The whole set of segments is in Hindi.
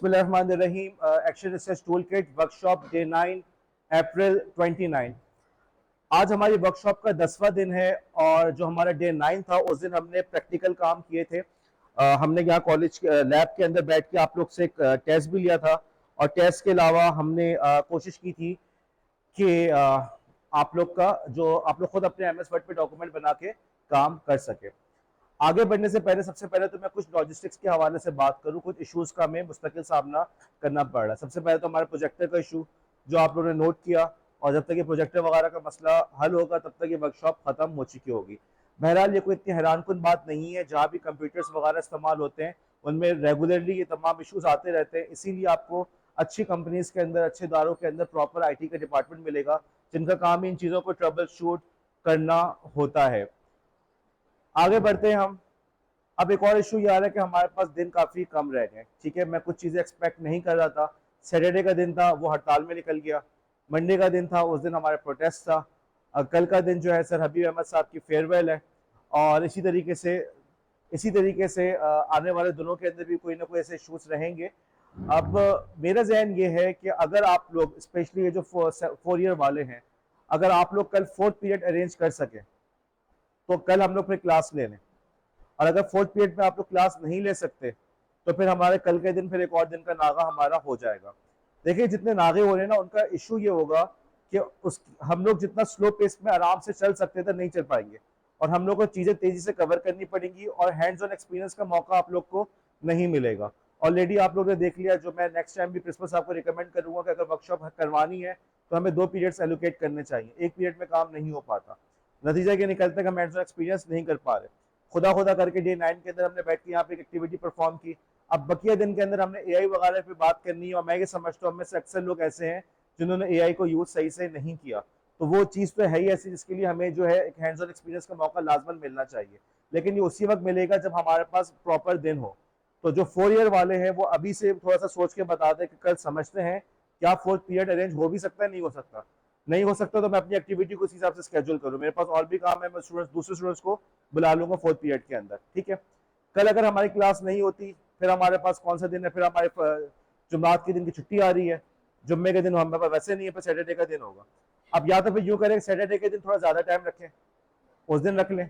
बिस्मिल्लाहिर्रहमानिर्रहीम। Action research tool kit workshop day 9 अप्रैल 29। आज हमारी वर्कशॉप का 10वां दिन है और जो हमारा डे 9 था उस दिन हमने प्रैक्टिकल काम किए थे। हमने यहाँ कॉलेज लैब के अंदर बैठ के आप लोग से एक टेस्ट भी लिया था और टेस्ट के अलावा हमने कोशिश की थी कि आप लोग का जो आप लोग खुद अपने एमएस वर्ड पे डॉक्यूमेंट बना के काम कर सके। आगे बढ़ने से पहले सबसे पहले तो मैं कुछ लॉजिस्टिक्स के हवाले से बात करूं, कुछ इश्यूज का हमें मुस्तकिल सामना करना पड़ रहा है। सबसे पहले तो हमारे प्रोजेक्टर का इशू जो आप लोगों ने नोट किया, और जब तक ये प्रोजेक्टर वगैरह का मसला हल होगा तब तक ये वर्कशॉप खत्म हो चुकी होगी। बहरहाल ये कोई इतनी हैरानकुन बात नहीं है, जहाँ भी कंप्यूटर्स वगैरह इस्तेमाल होते हैं उनमें रेगुलरली ये तमाम इशूज आते रहते हैं। इसीलिए आपको अच्छी कंपनीज के अंदर, अच्छे इदारों के अंदर प्रॉपर IT का डिपार्टमेंट मिलेगा जिनका काम इन चीज़ों को ट्रबल शूट करना होता है। आगे बढ़ते हैं हम। अब एक और इशू ये आ रहा है कि हमारे पास दिन काफ़ी कम रह गए। ठीक है, मैं कुछ चीज़ें एक्सपेक्ट नहीं कर रहा था। सैटरडे का दिन था वो हड़ताल में निकल गया, मंडे का दिन था उस दिन हमारा प्रोटेस्ट था, कल का दिन जो है सर हबीब अहमद साहब की फेयरवेल है, और इसी तरीके से आने वाले दिनों के अंदर भी कोई ना कोई ऐसे इशूज रहेंगे। अब मेरा जहन ये है कि अगर आप लोग स्पेशली ये जो 4 ईयर वाले हैं, अगर आप लोग कल 4th पीरियड अरेंज कर सके तो कल हम लोग फिर क्लास ले लें, और अगर 4th पीरियड में आप लोग क्लास नहीं ले सकते तो फिर हमारे कल के दिन फिर एक और दिन का नागा हमारा हो जाएगा। देखिए जितने नागे हो रहे हैं ना, उनका इशू ये होगा कि उस हम लोग जितना स्लो पेस में आराम से चल सकते थे नहीं चल पाएंगे, और हम लोग को चीज़ें तेजी से कवर करनी पड़ेंगी और हैंड्स ऑन एक्सपीरियंस का मौका आप लोग को नहीं मिलेगा। ऑलरेडी आप लोग ने देख लिया, जो मैं नेक्स्ट टाइम भी प्रिंसिपल साहब को रिकमेंड करूंगा कि अगर वर्कशॉप करवानी है तो हमें 2 पीरियड्स एलोकेट करने चाहिए, एक पीरियड में काम नहीं हो पाता। नतीजा ये निकलता है कि हम हैंड्स ऑन एक्सपीरियंस नहीं कर पा रहे। खुदा खुदा करके डे 9 के अंदर हमने बैठ के यहाँ पे एक एक्टिविटी परफॉर्म की। अब बकिया दिन के अंदर हमने AI वगैरह पे बात करनी है, और मैं ये समझता हूँ हम में से अक्सर लोग ऐसे हैं जिन्होंने AI को यूज सही से नहीं किया, तो वो चीज़ तो है ही ऐसी जिसके लिए हमें जो है एक हैंड्स ऑन एक्सपीरियंस का मौका लाजमन मिलना चाहिए। लेकिन ये उसी वक्त मिलेगा जब हमारे पास प्रॉपर दिन हो। तो जो 4 ईयर वाले हैं वो अभी से थोड़ा सा सोच के बता दें कि कल समझते हैं क्या 4th पीरियड अरेंज हो भी सकता है, नहीं हो सकता। नहीं हो सकता तो मैं अपनी एक्टिविटी को उस हिसाब से स्केड्यूल करूँ, मेरे पास और भी काम है, मैं दूसरे स्टूडेंट्स को बुला लूंगा 4th पीरियड के अंदर। ठीक है, कल अगर हमारी क्लास नहीं होती फिर हमारे पास कौन सा दिन है, फिर हमारे जुम्मात के दिन की छुट्टी आ रही है, जुम्मे के दिन हमारे पास वैसे नहीं है, फिर सैटरडे का दिन होगा। अब या तो फिर यूँ करें सैटरडे के दिन थोड़ा ज़्यादा टाइम रखें, उस दिन रख लें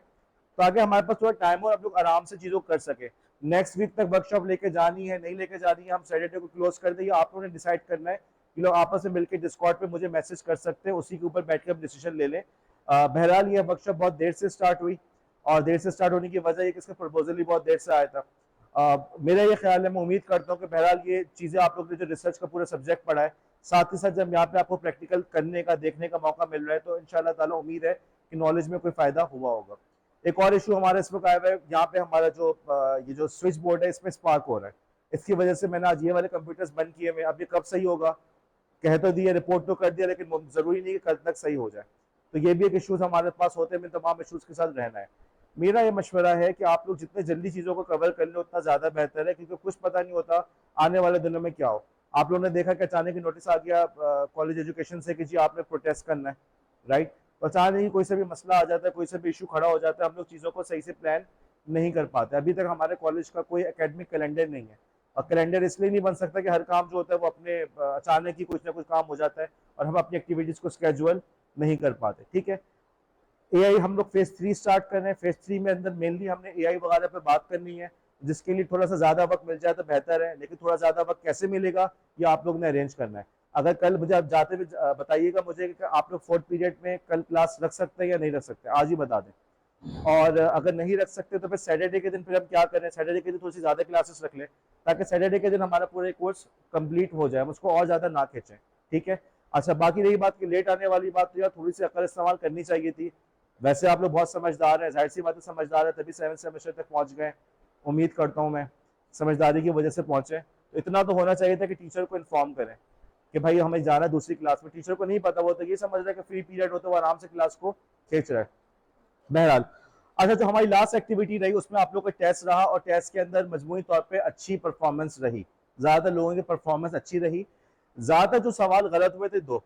ताकि हमारे पास थोड़ा टाइम हो, आप लोग आराम से चीज़ों को कर सके। नेक्स्ट वीक तक वर्कशॉप लेके जानी है नहीं लेके जानी है, हम सैटरडे को क्लोज कर दें, आप लोगों ने डिसाइड करना है। ये लोग आपस में मिलकर डिस्कॉर्ड पे मुझे मैसेज कर सकते हैं, उसी के ऊपर बैठ के हम डिसीजन ले लें। बहरहाल ये वर्कशॉप बहुत देर से स्टार्ट हुई, और देर से स्टार्ट होने की वजह ये कि इसका प्रपोजल भी बहुत देर से आया था। मेरा ये ख्याल है, मैं उम्मीद करता हूँ कि बहरहाल ये चीज़ें आप लोग ने जो रिसर्च का पूरा सब्जेक्ट पढ़ा है, साथ ही साथ जब यहाँ पे आपको प्रैक्टिकल करने का, देखने का मौका मिल रहा है, तो इंशाल्लाह ताला उम्मीद है कि नॉलेज में कोई फ़ायदा हुआ होगा। एक और इशू हमारे इस वक्त आया हुआ है, यहाँ पे हमारा जो ये जो स्विच बोर्ड है इसमें स्पार्क हो रहा है, इसकी वजह से मैंने आज ये वाले कंप्यूटर्स बंद किए हुए। अब ये कब सही होगा, कह तो दिया, रिपोर्ट तो कर दिया, लेकिन जरूरी नहीं कि कल तक सही हो जाए। तो ये भी एक इशूज हमारे पास होते हैं, तमाम इशूज के साथ रहना है। मेरा ये मशवरा है कि आप लोग जितने जल्दी चीज़ों को कवर कर ले उतना ज़्यादा बेहतर है, क्योंकि कुछ पता नहीं होता आने वाले दिनों में क्या हो। आप लोगों ने देखा कि अचानक नोटिस आ गया कॉलेज एजुकेशन से कि जी आपने प्रोटेस्ट करना है, राइट। तो अचानक ही कोई सा भी मसला आ जाता है, कोई सा भी इशू खड़ा हो जाता है, हम लोग चीज़ों को सही से प्लान नहीं कर पाते। अभी तक हमारे कॉलेज का कोई एकेडमिक कैलेंडर नहीं है, और कैलेंडर इसलिए नहीं बन सकता कि हर काम जो होता है वो अपने अचानक ही कुछ ना कुछ काम हो जाता है और हम अपनी एक्टिविटीज़ को स्केड्यूल नहीं कर पाते। ठीक है, AI हम लोग फेज 3 स्टार्ट कर रहे हैं। फेज 3 में अंदर मेनली हमने AI वगैरह पे बात करनी है, जिसके लिए थोड़ा सा ज़्यादा वक्त मिल जाए तो बेहतर है, लेकिन थोड़ा ज़्यादा वक्त कैसे मिलेगा ये आप लोग ने अरेंज करना है। अगर कल मुझे आप जाते हुए बताइएगा मुझे कि आप लोग 4th पीरियड में कल क्लास रख सकते हैं या नहीं रख सकते, आज ही बता दें। और अगर नहीं रख सकते तो फिर सैटरडे के दिन फिर हम क्या करें, सैटरडे के दिन थोड़ी सी ज़्यादा क्लासेस रख लें ताकि सैटरडे के दिन हमारा पूरा कोर्स कंप्लीट हो जाए, हम उसको और ज़्यादा ना खींचें। ठीक है, अच्छा बाकी रही बात की लेट आने वाली बात, तो यार थोड़ी सी अकल इस्तेमाल करनी चाहिए थी। वैसे आप लोग बहुत समझदार हैं, जाहिर सी बात है समझदार है तभी 7th सेमेस्टर तक पहुंच गए। उम्मीद करता हूं मैं समझदारी की वजह से पहुंचे। तो इतना तो होना चाहिए था कि टीचर को इन्फॉर्म करें कि भाई हमें जाना है दूसरी क्लास में। टीचर को नहीं पता, वो तो ये समझ रहा है कि फ्री पीरियड हो तो वो आराम से क्लास को खींच रहा है। बहरहाल अच्छा, जो हमारी लास्ट एक्टिविटी रही उसमें आप लोग का टेस्ट रहा, और टेस्ट के अंदर मजमूई तौर पे अच्छी परफॉर्मेंस रही, ज़्यादातर लोगों की परफॉर्मेंस अच्छी रही। ज़्यादातर जो सवाल गलत हुए थे दो,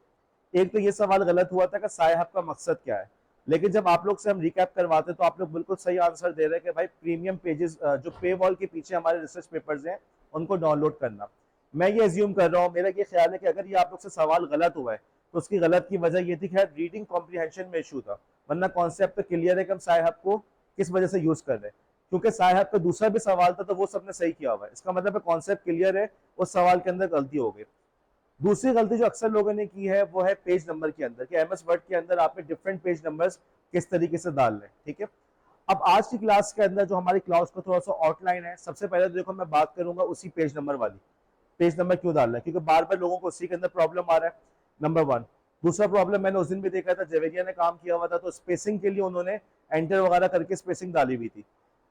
एक तो ये सवाल गलत हुआ था कि साहिब का मकसद क्या है, लेकिन जब आप लोग से हम रिकैप करवाते तो आप लोग बिल्कुल सही आंसर दे रहे हैं कि भाई प्रीमियम पेजेस जो पे वॉल के पीछे हमारे रिसर्च पेपर्स हैं उनको डाउनलोड करना। मैं ये एज्यूम कर रहा हूँ, मेरा ये ख्याल है कि अगर ये आप लोग से सवाल गलत हुआ है तो उसकी गलत की वजह ये थी कि रीडिंग कॉम्प्रीहेंशन में इशू था, वरना कॉन्सेप्ट तो क्लियर है कि हम साहिब को किस वजह से यूज कर रहे हैं। क्योंकि साहिब का दूसरा भी सवाल था तो वो सबने सही किया हुआ है, इसका मतलब है कॉन्सेप्ट क्लियर है, उस सवाल के अंदर गलती हो गई। दूसरी गलती जो अक्सर लोगों ने की है वो है पेज नंबर के अंदर, कि एमएस वर्ड के अंदर आपने डिफरेंट पेज नंबर्स किस तरीके से डाल रहे हैं। ठीक है, अब आज की क्लास के अंदर जो हमारी क्लास का थोड़ा सा आउटलाइन है, सबसे पहले तो देखो मैं बात करूंगा उसी पेज नंबर वाली, पेज नंबर क्यों डालना है, क्योंकि बार बार लोगों को उसी के अंदर प्रॉब्लम आ रहा है, नंबर वन। दूसरा प्रॉब्लम मैंने उस दिन भी देखा था, जवेरिया ने काम किया हुआ था तो स्पेसिंग के लिए उन्होंने एंटर वगैरह करके स्पेसिंग डाली हुई थी।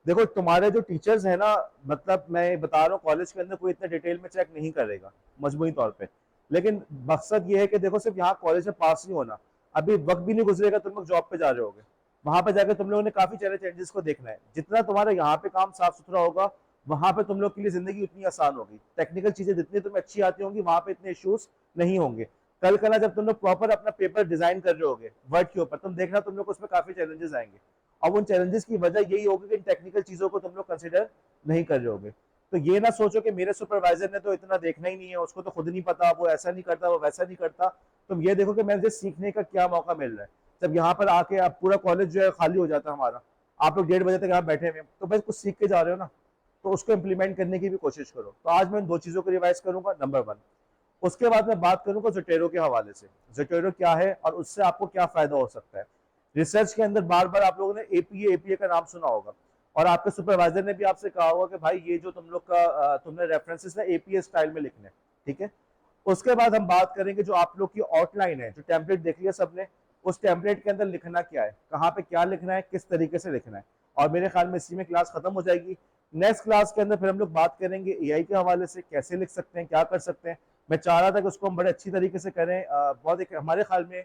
देखो तुम्हारे जो टीचर्स है ना, मतलब मैं बता रहा हूँ कॉलेज के अंदर कोई इतना डिटेल में चेक नहीं करेगा मजमूई तौर पे, लेकिन मकसद ये है कि देखो सिर्फ यहाँ कॉलेज में पास नहीं होना, अभी वक्त भी नहीं गुजरेगा, तुम लोग जॉब पे जा रहे होगे, वहां पे जाकर तुम लोगों ने काफी सारे चेंजेस को देखना है। जितना तुम्हारा यहाँ पे काम साफ सुथरा होगा, वहां पे तुम लोग के लिए जिंदगी उतनी आसान होगी, टेक्निकल चीजें जितनी तुम्हें अच्छी आती होंगी वहां पे इतने इश्यूज नहीं होंगे। कल कल जब तुम लोग प्रॉपर अपना पेपर डिजाइन कर रहे होगे वर्ड के ऊपर, तुम देखना तुम लोग को उसमें काफी चैलेंजेस आएंगे, और उन चैलेंजेस की वजह यही होगी कि इन टेक्निकल चीजों को तुम लोग कंसिडर नहीं कर रहे होगे। तो ये ना सोचो कि मेरे सुपरवाइजर ने तो इतना देखना ही नहीं है, उसको तो खुद नहीं पता, वो ऐसा नहीं करता, वो वैसा नहीं करता। तुम ये देखो कि मुझे सीखने का क्या मौका मिल रहा है। जब यहाँ पर आके अब पूरा कॉलेज जो है खाली हो जाता है हमारा, आप लोग 1:30 तक यहाँ बैठे हुए, तो बस कुछ सीख के जा रहे हो ना, तो उसको इम्प्लीमेंट करने की भी कोशिश करो। तो आज मैं इन दो चीजों को रिवाइज करूंगा, नंबर वन। उसके बाद मैं बात करूंगा जोटेरो के हवाले से, जोटेरो क्या है और उससे आपको क्या फायदा हो सकता है। रिसर्च के अंदर बार बार आप लोगों ने एपीए एपीए का नाम सुना होगा, और आपके सुपरवाइजर ने भी आपसे कहा होगा कि भाई ये जो तुम लोग का तुमने रेफरेंसेस ना एपीए स्टाइल में लिखने। ठीक है, उसके बाद हम बात करेंगे जो आप लोग की आउटलाइन है, जो टेम्पलेट देख लिया सबने, उस टेम्पलेट के अंदर लिखना क्या है, कहाँ पे क्या लिखना है, किस तरीके से लिखना है, और मेरे ख्याल में इसी में क्लास खत्म हो जाएगी। नेक्स्ट क्लास के अंदर फिर हम लोग बात करेंगे एआई के हवाले से, कैसे लिख सकते हैं, क्या कर सकते हैं। मैं चाह रहा था कि उसको हम बड़े अच्छी तरीके से करें, बहुत एक हमारे ख्याल में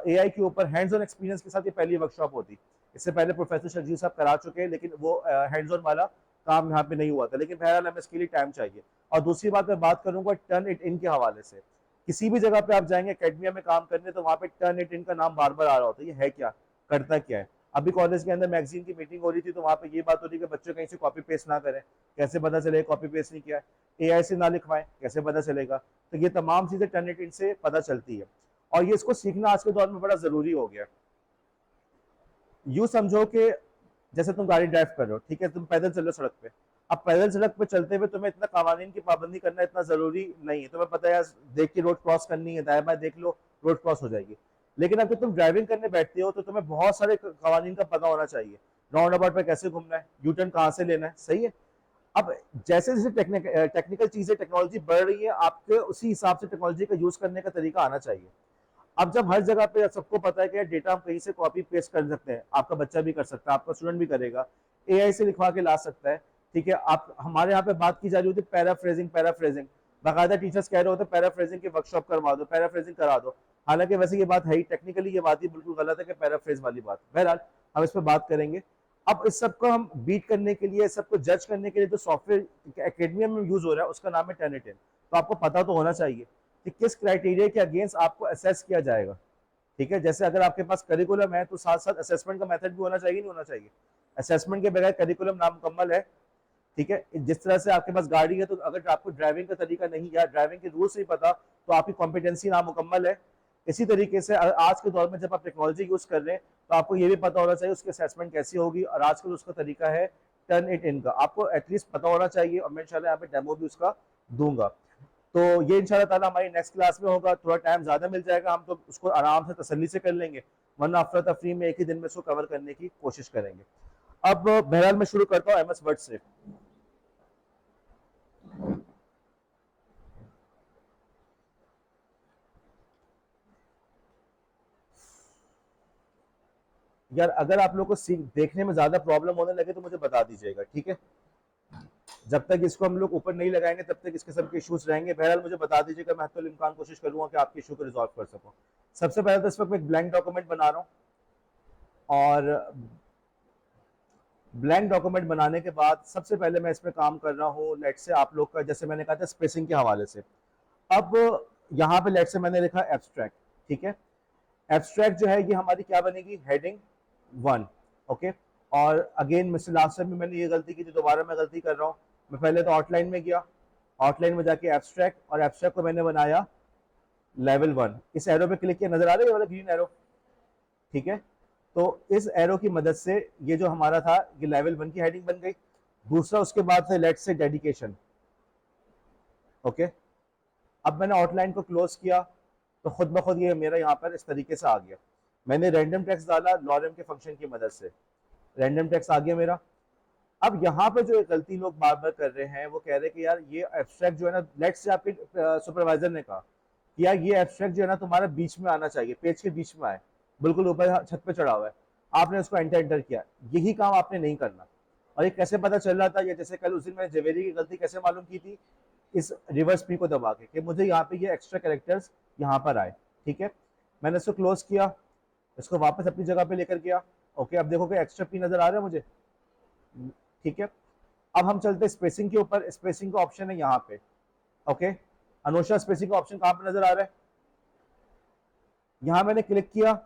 एआई के ऊपर हैंड्स ऑन एक्सपीरियंस के साथ ये पहली वर्कशॉप होती। इससे पहले प्रोफेसर शर्जील साहब करा चुके हैं, लेकिन वो हैंड्स ऑन वाला काम यहाँ पे नहीं हुआ था, लेकिन बहरहाल हमें इसके लिए टाइम चाहिए। और दूसरी बात मैं बात करूंगा टर्न इट इन के हवाले से। किसी भी जगह पे आप जाएंगे एकेडमिया में काम करने, तो वहां पे टर्न इट इन का नाम बार बार आ रहा होता है, ये है क्या, करता क्या है। अभी कॉलेज के अंदर मैगजीन की मीटिंग हो रही थी, तो वहां पे ये बात हो रही है कि बच्चों कहीं से कॉपी पेस्ट ना करें, कैसे पता चलेगा कॉपी पेस्ट नहीं किया है, एआई से ना लिखवाएं, कैसे पता चलेगा। तो ये तमाम चीजें टर्न इट इन से पता चलती है, और ये इसको सीखना आज के दौर में बड़ा जरूरी हो गया। यूं समझो कि जैसे तुम गाड़ी ड्राइव कर रहे हो, ठीक है, तुम पैदल चल रहे हो सड़क पे। अब पैदल सड़क पे चलते हुए तुम्हें इतना कवानीन की पाबंदी करना इतना जरूरी नहीं है, तुम्हें पता है यार देख के रोड क्रॉस करनी है, दाएं बाएं देख लो रोड क्रॉस हो जाएगी। लेकिन अगर तुम ड्राइविंग करने बैठते हो तो तुम्हें बहुत सारे कवानीन का पता होना चाहिए, राउंड अबाउट पे कैसे घूमना है, यू टर्न कहाँ से लेना है, सही है। अब जैसे जैसे टेक्निकल चीजें टेक्नोलॉजी बढ़ रही है, आपके उसी हिसाब से टेक्नोलॉजी का यूज करने का तरीका आना चाहिए। अब जब हर जगह पे सबको पता है कि डेटा हम कहीं से कॉपी पेस्ट कर सकते हैं, आपका बच्चा भी कर सकता है, आपका स्टूडेंट भी करेगा, एआई से लिखवा के ला सकता है। ठीक है, आप हमारे यहाँ पे बात की जा रही होती है पैराफ्रेजिंग, पैराफ्रेजिंग बाकायदा टीचर्स कह रहे होते हैं पैराफ्रेजिंग की वर्कशॉप करवा दो, पैराफ्रेजिंग करा दो। हालांकि वैसे ये बात है ही, टेक्निकली ये बात ही बिल्कुल गलत है कि पैराफ्रेज वाली बात। बहरहाल हम इस पर बात करेंगे। अब इस सबको हम बीट करने के लिए, सबको जज करने के लिए जो सॉफ्टवेयर एकेडमिया में यूज हो रहा है उसका नाम है टर्निटिन। तो आपको पता तो होना चाहिए कि किस क्राइटेरिया के अगेंस्ट आपको असेस किया जाएगा। ठीक है, जैसे अगर आपके पास करिकुलम है तो साथ साथ असेसमेंट का मेथड भी होना चाहिए, नहीं होना चाहिए। असेसमेंट के बगैर करिकुलम नामुकम्मल है। ठीक है, जिस तरह से आपके पास गाड़ी है, तो अगर आपको ड्राइविंग का तरीका नहीं या ड्राइविंग के रूल्स नहीं पता तो आपकी कॉम्पिटेंसी नामुकम्मल है। इसी तरीके से आज के दौर में जब आप टेक्नोलॉजी यूज कर रहे हैं तो आपको ये भी पता होना चाहिए उसकी असेसमेंट कैसी होगी, और आजकल उसका तरीका है टर्न इट इन का, आपको एटलीस्ट पता होना चाहिए, और मैं इंशाल्लाह यहाँ पे डेमो भी उसका दूंगा। तो ये इंशाल्लाह ताला हमारी नेक्स्ट क्लास में होगा, थोड़ा टाइम ज्यादा मिल जाएगा, हम तो उसको आराम से तसल्ली से कर लेंगे, वरना अफरा तफरी में एक ही दिन में उसको कवर करने की कोशिश करेंगे। अब बहरहाल मैं शुरू करता हूँ एमएस वर्ड से। यार अगर आप लोग को देखने में ज्यादा प्रॉब्लम होने लगे तो मुझे बता दीजिएगा, ठीक है। जब तक इसको हम लोग ऊपर नहीं लगाएंगे तब तक इस किस्म के इश्यूज रहेंगे। बहरहाल मुझे बता दीजिएगा, मैं हत्तुल इम्कान कोशिश करूंगा कि आपके इशू को रिजॉल्व कर सकूं। सबसे पहले तो इस वक्त मैं एक ब्लैंक डॉक्यूमेंट बना रहा हूँ, और ब्लैंक डॉक्यूमेंट बनाने के बाद सबसे पहले मैं इसमें काम कर रहा हूँ लेट से आप लोग का, जैसे मैंने कहा था स्पेसिंग के हवाले से। अब यहाँ पे लेट से मैंने लिखा एब्स्ट्रैक्ट, ठीक है। एब्स्ट्रैक्ट जो है ये हमारी क्या बनेगी, हेडिंग 1, ओके। और अगेन मिस्टर लास्ट टाइम में मैंने ये गलती की थी, दोबारा मैं गलती कर रहा हूँ। मैं पहले तो आउटलाइन में गया, आउटलाइन में जाके एब्स्ट्रैक्ट, और एब्स्ट्रैक्ट को मैंने बनाया लेवल 1। इस एरो पे क्लिक किया, नजर आ रहा है ये वाला ग्रीन एरो, ठीक है। तो इस एरो की मदद से ये जो हमारा था ये लेवल 1 की हेडिंग बन गई। दूसरा उसके बाद से लेट्स से डेडिकेशन, ओके। अब मैंने आउटलाइन को क्लोज किया तो खुद ब खुद ये मेरा यहाँ पर इस तरीके से आ गया। मैंने रैंडम टेक्स्ट डाला लॉरेम के फंक्शन की मदद से, रैंडम टेक्स्ट आ गया मेरा। अब यहाँ पे जो गलती लोग बार बार कर रहे हैं वो कह रहे हैं कि यार ये एब्स्ट्रैक्ट जो है ना, लेट्स से आपके सुपरवाइजर ने कहा कि यार ये एब्स्ट्रैक्ट जो है ना तुम्हारा बीच में आना चाहिए, पेज के बीच में आए, बिल्कुल ऊपर छत पे चढ़ा हुआ है। आपने उसको एंटर एंटर किया, यही काम आपने नहीं करना। और ये कैसे पता चल रहा था, ये जैसे कल उस दिन मैंने जवेरी की गलती कैसे मालूम की थी, इस रिवर्स पी को दबा के, कि मुझे यहाँ पे ये एक्स्ट्रा कैरेक्टर्स यहाँ पर आए, ठीक है। मैंने इसको क्लोज किया, इसको वापस अपनी जगह पे लेकर गया, ओके। अब देखो कि एक्स्ट्रा पी नजर आ रहा है मुझे, ठीक है। अब हम चलते हैं स्पेसिंग के ऊपर। स्पेसिंग का ऑप्शन है यहाँ पे, ओके। अनुषा स्पेसिंग का ऑप्शन कहाँ पे नजर आ रहा है, यहाँ मैंने क्लिक किया।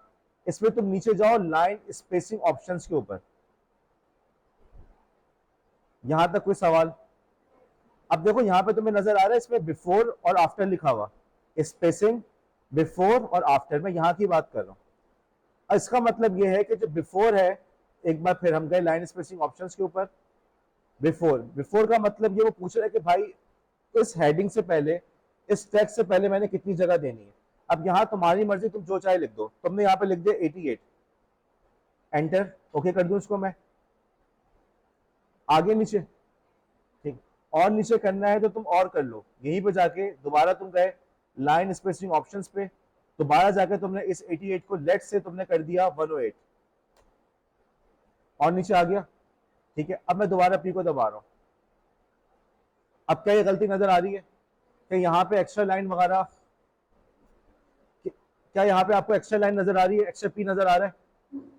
इसमें तुम नीचे जाओ लाइन स्पेसिंग ऑप्शंस के ऊपर, यहां तक कोई सवाल? अब देखो यहाँ पे तुम्हें नजर आ रहा है इसमें बिफोर और आफ्टर लिखा हुआ, स्पेसिंग बिफोर और आफ्टर, मैं यहाँ की बात कर रहा हूँ। इसका मतलब ये है कि जो बिफोर है, एक बार फिर हम गए लाइन स्पेसिंग ऑप्शंस के ऊपर। बिफोर, बिफोर का मतलब ये वो पूछ रहा है कि भाई इस हेडिंग से पहले, इस टेक्स्ट से पहले मैंने कितनी जगह देनी है। अब यहाँ तुम्हारी मर्जी, तुम जो चाहे लिख दो। तुमने यहाँ पे लिख दिया 88, एंटर, ओके कर दूं इसको मैं, आगे नीचे, ठीक। और नीचे करना है तो तुम और कर लो, यहीं पे जाके दोबारा तुम गए लाइन स्पेसिंग ऑप्शंस पे, दोबारा जाके तुमने इस 88 को लेट से तुमने कर दिया 108, और नीचे आ गया, ठीक है। अब मैं दोबारा पी को दबा रहा हूं। अब क्या ये गलती नजर आ रही है कि यहाँ पे एक्स्ट्रा लाइन वगैरह, क्या यहाँ पे आपको एक्स्ट्रा लाइन नजर आ रही है, एक्स्ट्रा पी नजर आ रहा है,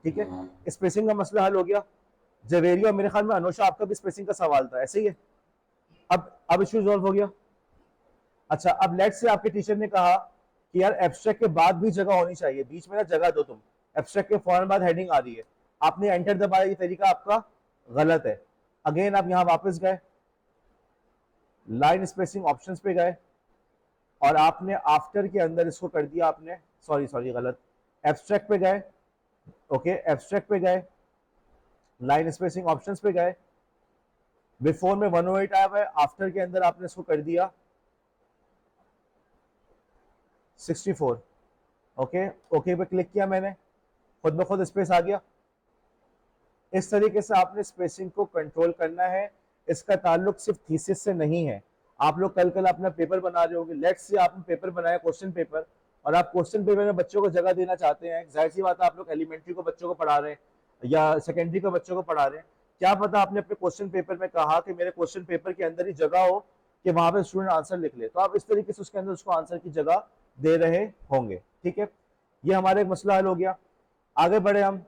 ठीक है। स्पेसिंग का मसला हल हो गया। जवेरी और मेरे ख्याल में अनुषा आपका भी स्पेसिंग का सवाल था, ऐसे ही है। अब इशू सॉल्व हो गया। अच्छा, अब लेट से आपके टीचर ने कहा कि यार एब्स्ट्रैक्ट के बाद भी जगह होनी चाहिए, बीच में ना जगह दो तुम, एब्स्ट्रैक्ट के फौरन बाद हेडिंग आ रही है, आपने एंटर दबाया, ये तरीका आपका गलत है। अगेन आप यहाँ वापस गए, लाइन स्पेसिंग ऑप्शंस पे गए, और आपने आफ्टर के अंदर इसको कर दिया आपने, सॉरी गलत, एब्स्ट्रैक्ट पे गए, ओके, एब्स्ट्रैक्ट पे गए, लाइन स्पेसिंग ऑप्शंस पे गए, बिफोर में 108 आया हुआ है, आफ्टर के अंदर आपने इसको कर दिया 64, ओके। ओके पे क्लिक किया मैंने, खुद ब खुद स्पेस आ गया। इस तरीके से आपने स्पेसिंग को कंट्रोल करना है। इसका ताल्लुक सिर्फ थीसिस से नहीं है। आप लोग कल अपना पेपर बना रहे होंगे, लेट्स से आपने पेपर बनाया क्वेश्चन पेपर, और आप क्वेश्चन पेपर में बच्चों को जगह देना चाहते हैं। जाहिर सी बात है, आप लोग एलिमेंट्री को बच्चों को पढ़ा रहे हैं या सेकेंडरी को बच्चों को पढ़ा रहे हैं, क्या पता आपने अपने क्वेश्चन पेपर में कहा कि मेरे क्वेश्चन पेपर के अंदर ही जगह हो कि वहां पे स्टूडेंट आंसर लिख ले, तो आप इस तरीके से उसके अंदर उसको आंसर की जगह दे रहे होंगे, ठीक है। ये हमारा एक मसला हल हो गया। आगे बढ़े हम,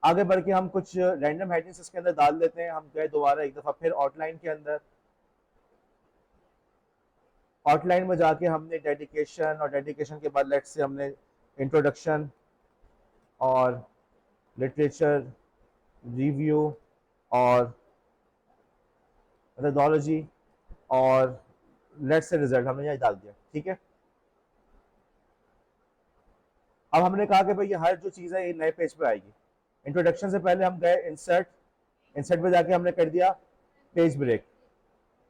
आगे बढ़ के हम कुछ रैंडम हेडिंग्स इसके अंदर डाल देते हैं। हम गए दोबारा एक दफा फिर आउटलाइन के अंदर, आउटलाइन में जाके हमने डेडिकेशन, और डेडिकेशन के बाद लेट्स से हमने इंट्रोडक्शन और लिटरेचर रिव्यू और मेथोडोलॉजी और लेट्स से रिजल्ट हमने यही डाल दिया, ठीक है। अब हमने कहा कि भाई ये हर जो चीज़ है ये नए पेज पे आएगी। इंट्रोडक्शन से पहले हम गए इंसर्ट, इंसर्ट पे जाके हमने कर दिया पेज ब्रेक,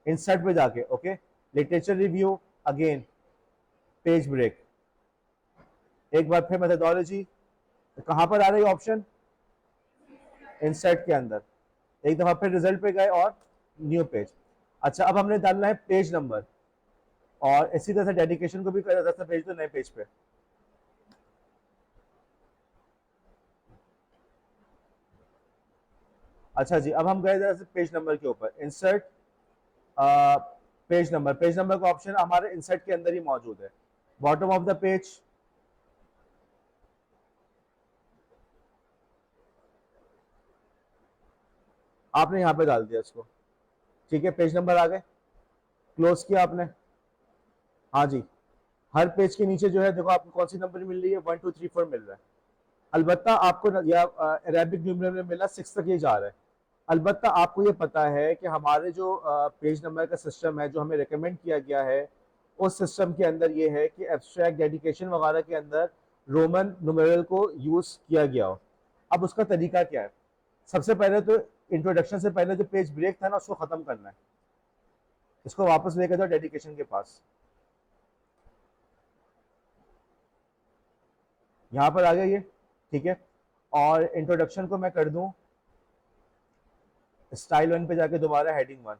इंसर्ट पे जाके okay, literature review, again page break, एक बार फिर मेथोडोलॉजी, तो कहाँ पर आ रही है ऑप्शन, इंसर्ट के अंदर, एक दफा फिर रिजल्ट पे गए और न्यू पेज। अच्छा, अब हमने डालना है पेज नंबर, और इसी तरह से डेडिकेशन को भी कर सकते पेज तो नए पेज पे। अच्छा जी, अब हम गए जरा से पेज नंबर के ऊपर, insert page number, page number का ऑप्शन हमारे इंसर्ट के अंदर ही मौजूद है, बॉटम ऑफ द पेज, आपने यहाँ पे डाल दिया इसको, ठीक है। पेज नंबर आ गए, क्लोज किया आपने, हाँ जी। हर पेज के नीचे जो है देखो आपको कौन सी नंबर मिल रही है, 1 2 3 4 मिल रहा है। अलबत्ता आपको या अरेबिक न्यूमरल में मिला 6 तक ये जा रहा है। अलबत्ता आपको ये पता है कि हमारे जो पेज नंबर का सिस्टम है जो हमें रिकमेंड किया गया है, उस सिस्टम के अंदर ये है कि एब्स्ट्रैक्ट डेडिकेशन वगैरह के अंदर रोमन नुमेरल को यूज़ किया गया हो। अब उसका तरीका क्या है? सबसे पहले तो इंट्रोडक्शन से पहले जो पेज ब्रेक था ना, उसको ख़त्म करना है। इसको वापस लेकर जाओ डेडिकेशन के पास। यहाँ पर आ गया ये, ठीक है। और इंट्रोडक्शन को मैं कर दूं स्टाइल 1 पे जाके दोबारा हेडिंग 1,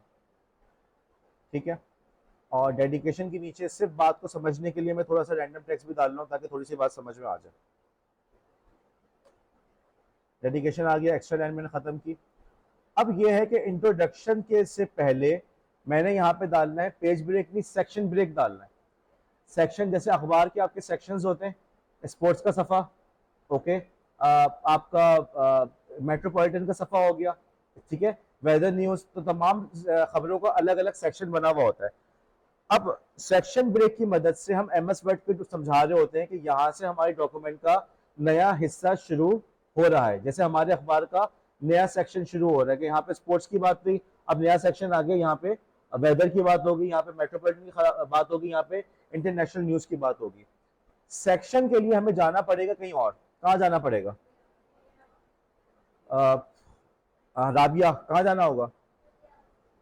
ठीक है। और डेडिकेशन के नीचे सिर्फ बात को समझने के लिए मैं थोड़ा सा रैंडम टेक्स्ट भी डाल रहा हूँ ताकि थोड़ी सी बात समझ में आ जाए। डेडिकेशन आ गया, एक्स्ट्रा लाइन मैंने ख़त्म की। अब ये है कि इंट्रोडक्शन के से पहले मैंने यहाँ पे डालना है पेज ब्रेक नहीं, सेक्शन ब्रेक डालना है। सेक्शन जैसे अखबार के आपके सेक्शंस होते हैं, स्पोर्ट्स का सफ़ा, ओके, आपका मेट्रोपॉलिटन का सफ़ा हो गया, ठीक है, वेदर न्यूज़, तो तमाम खबरों का अलग अलग सेक्शन बना हुआ होता है। अब सेक्शन ब्रेक की मदद से हम एमएस वर्ड को समझा रहे होते हैं कि यहाँ से हमारे डॉक्यूमेंट का नया हिस्सा शुरू हो रहा है। जैसे हमारे अखबार का नया सेक्शन शुरू हो रहा है कि यहाँ पे स्पोर्ट्स की बात थी, अब नया सेक्शन आ गया, यहाँ पे वेदर की बात होगी, यहाँ पे मेट्रोपॉलिटन की बात होगी, यहाँ पे इंटरनेशनल न्यूज की बात होगी। सेक्शन के लिए हमें जाना पड़ेगा कहीं और। कहाँ जाना पड़ेगा? राबिया, कहाँ जाना होगा?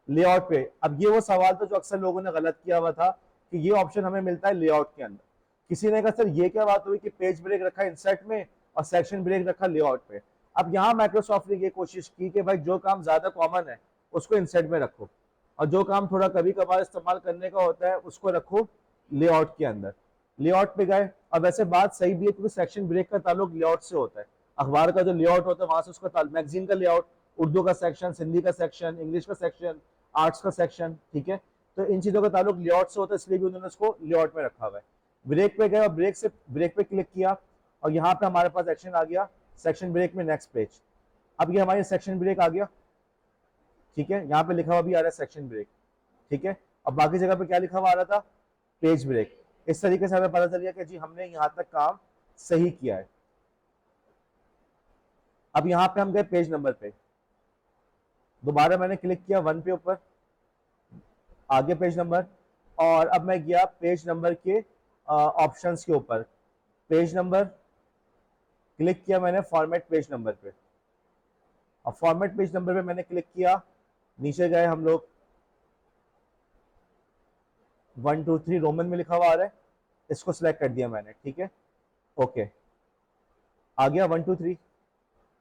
लेआउट पे। अब ये वो सवाल था जो अक्सर लोगों ने गलत किया हुआ था कि ये ऑप्शन हमें मिलता है लेआउट के अंदर। किसी ने कहा सर ये क्या बात हुई कि पेज ब्रेक रखा इंसर्ट में और सेक्शन ब्रेक रखा लेआउट पे। अब यहाँ माइक्रोसॉफ्ट ने ये कोशिश की कि भाई जो काम ज्यादा कॉमन है उसको इंसर्ट में रखो और जो काम थोड़ा कभी कभार इस्तेमाल करने का होता है उसको रखो लेआउट के अंदर। लेआउट पे गए और वैसे बात सही भी है क्योंकि सेक्शन ब्रेक का ताल्लुक लेआउट से होता है। अखबार का जो लेआउट होता है वहां से उसका मैगजीन का लेआउट, उर्दू का सेक्शन, हिंदी का सेक्शन, इंग्लिश का सेक्शन, आर्ट्स का सेक्शन, ठीक है। तो इन चीजों का ताल्लुक लेआउट से होता है, इसलिए भी उन्होंने उसको लेआउट में रखा हुआ है। ब्रेक पे गए और ब्रेक पे क्लिक किया और यहाँ पे हमारे पास एक्शन आ गया सेक्शन ब्रेक में नेक्स्ट पेज। अब ये हमारी सेक्शन ब्रेक आ गया, ठीक है। यहाँ पे लिखा हुआ भी आ रहा है सेक्शन ब्रेक, ठीक है। अब बाकी जगह पे क्या लिखा हुआ आ रहा था? Page break. इस तरीके से हमें पता चल गया कि जी हमने यहाँ तक काम सही किया है। अब यहाँ पे हम गए पेज नंबर पे, दोबारा मैंने क्लिक किया 1 पे ऊपर, आगे पेज नंबर, और अब मैं गया पेज नंबर के ऑप्शंस के ऊपर। पेज नंबर क्लिक किया मैंने फॉर्मेट पेज नंबर पे, और फॉर्मेट पेज नंबर पे मैंने क्लिक किया, नीचे गए हम लोग 1 2 3 रोमन में लिखा हुआ आ रहा है, इसको सिलेक्ट कर दिया मैंने, ठीक है, ओके। आ गया 1 2 3।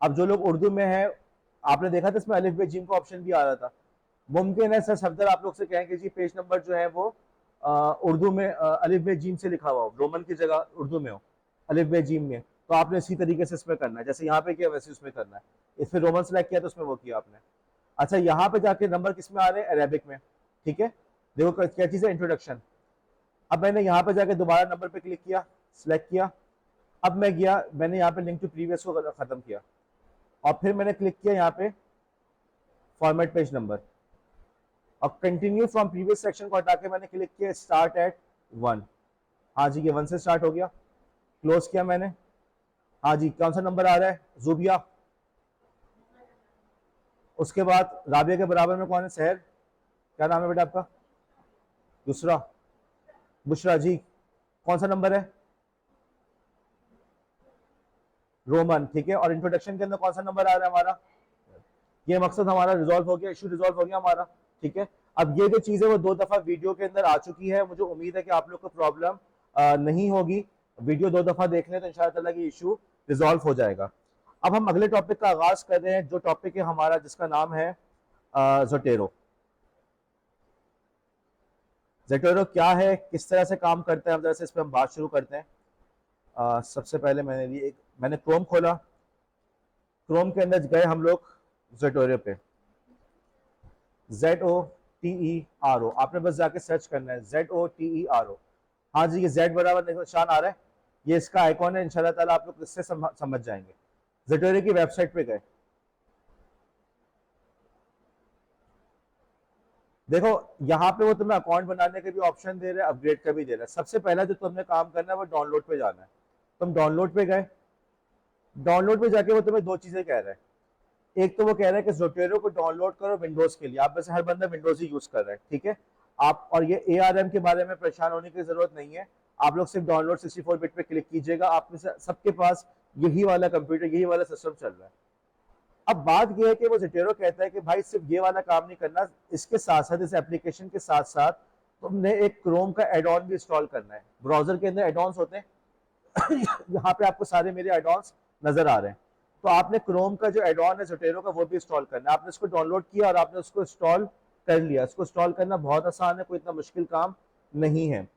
अब जो लोग उर्दू में है, आपने देखा था इसमें अलिफ बे जीम का ऑप्शन भी आ रहा था। मुमकिन है सर सफदर आप लोग से कहें कि जी पेज नंबर जो है वो उर्दू में अलिफ बे जीम से लिखा हुआ हो, रोमन की जगह उर्दू में हो अलिफ बे जीम में, तो आपने इसी तरीके से इसमें करना है, जैसे यहाँ पे किया वैसे उसमें करना है। इसमें रोमन सेलेक्ट किया तो उसमें वो किया आपने। अच्छा, यहाँ पे जाके नंबर किस में आ रहे हैं? अरेबिक में, ठीक है। देखो क्या चीज़ है, इंट्रोडक्शन। अब मैंने यहाँ पे जाके दोबारा नंबर पे क्लिक किया, सिलेक्ट किया। अब मैं गया, मैंने यहाँ पे लिंक टू प्रीवियस को खत्म किया और फिर मैंने क्लिक किया यहाँ पे फॉर्मेट पेज नंबर और कंटिन्यू फ्रॉम प्रीवियस सेक्शन को हटा के मैंने क्लिक किया स्टार्ट एट 1। हाँ जी, ये 1 से स्टार्ट हो गया, क्लोज किया मैंने। हाँ जी, कौन सा नंबर आ रहा है? जुबिया। उसके बाद राबिया के बराबर में कौन है? सहर। क्या नाम है बेटा आपका? दूसरा बुशरा जी। कौन सा नंबर है? रोमन, ठीक है। और इंट्रोडक्शन के अंदर कौन सा नंबर आ रहा है हमारा? ये मकसद हमारा रिजॉल्व हो गया, इशू रिजॉल्व हो गया हमारा, ठीक है। अब ये जो चीज़ है वो 2 दफ़ा वीडियो के अंदर आ चुकी है, मुझे उम्मीद है कि आप लोग को प्रॉब्लम नहीं होगी। वीडियो 2 दफ़ा देख लें तो इंशाअल्लाह ताला ये इशू रिजॉल्व हो जाएगा। अब हम अगले टॉपिक का आगाज कर रहे हैं, जो टॉपिक है हमारा जिसका नाम है ज़ोटेरो। ज़ोटेरो क्या है, किस तरह से काम करता है, हम जरा से इस पर हम बात शुरू करते हैं। सबसे पहले मैंने क्रोम खोला, क्रोम के अंदर गए हम लोग ज़ोटेरो पे, ZOTERO, आपने बस जाके सर्च करना है ZOTERO। हाँ जी, ये Z बराबर निशान आ रहा है, ये इसका आइकॉन है। इंशाल्लाह ताला आप लोग इससे समझ जाएंगे। ज़ोटेरो की वेबसाइट पे गए, देखो यहाँ पे वो तुम्हें अकाउंट बनाने के भी ऑप्शन दे रहा है, अपग्रेड का भी दे रहा है। सबसे पहला जो तुमने काम करना है वो डाउनलोड पे जाना है। तुम डाउनलोड पे गए, डाउनलोड पे जाके वो तुम्हें 2 चीजें कह रहा है। एक तो वो कह रहा है कि जोटेरो को डाउनलोड करो विंडोज के लिए, आप में से हर बंदा विंडोज ही यूज कर रहा है, ठीक है। आप और ये ARM के बारे में परेशान होने की जरूरत नहीं है, आप लोग सिर्फ डाउनलोड 64 बिट पे क्लिक कीजिएगा, आप में से सबके पास यही वाला कंप्यूटर, यही वाला सिस्टम चल रहा है। अब बात यह है कि वो जोटेरो कहता है कि भाई सिर्फ ये वाला काम नहीं करना, इसके साथ साथ, इस एप्लीकेशन के साथ साथ तुमने एक क्रोम का एड ऑन भी इंस्टॉल करना है। ब्राउजर के अंदर एड ऑन्स होते हैं यहाँ पे आपको सारे मेरे एड ऑन्स नजर आ रहे हैं, तो आपने क्रोम का जो एड ऑन है जोटेरो का वो भी इंस्टॉल करना है। आपने उसको डाउनलोड किया और आपने उसको इंस्टॉल कर लिया। इसको इंस्टॉल करना बहुत आसान है, कोई इतना मुश्किल काम नहीं है।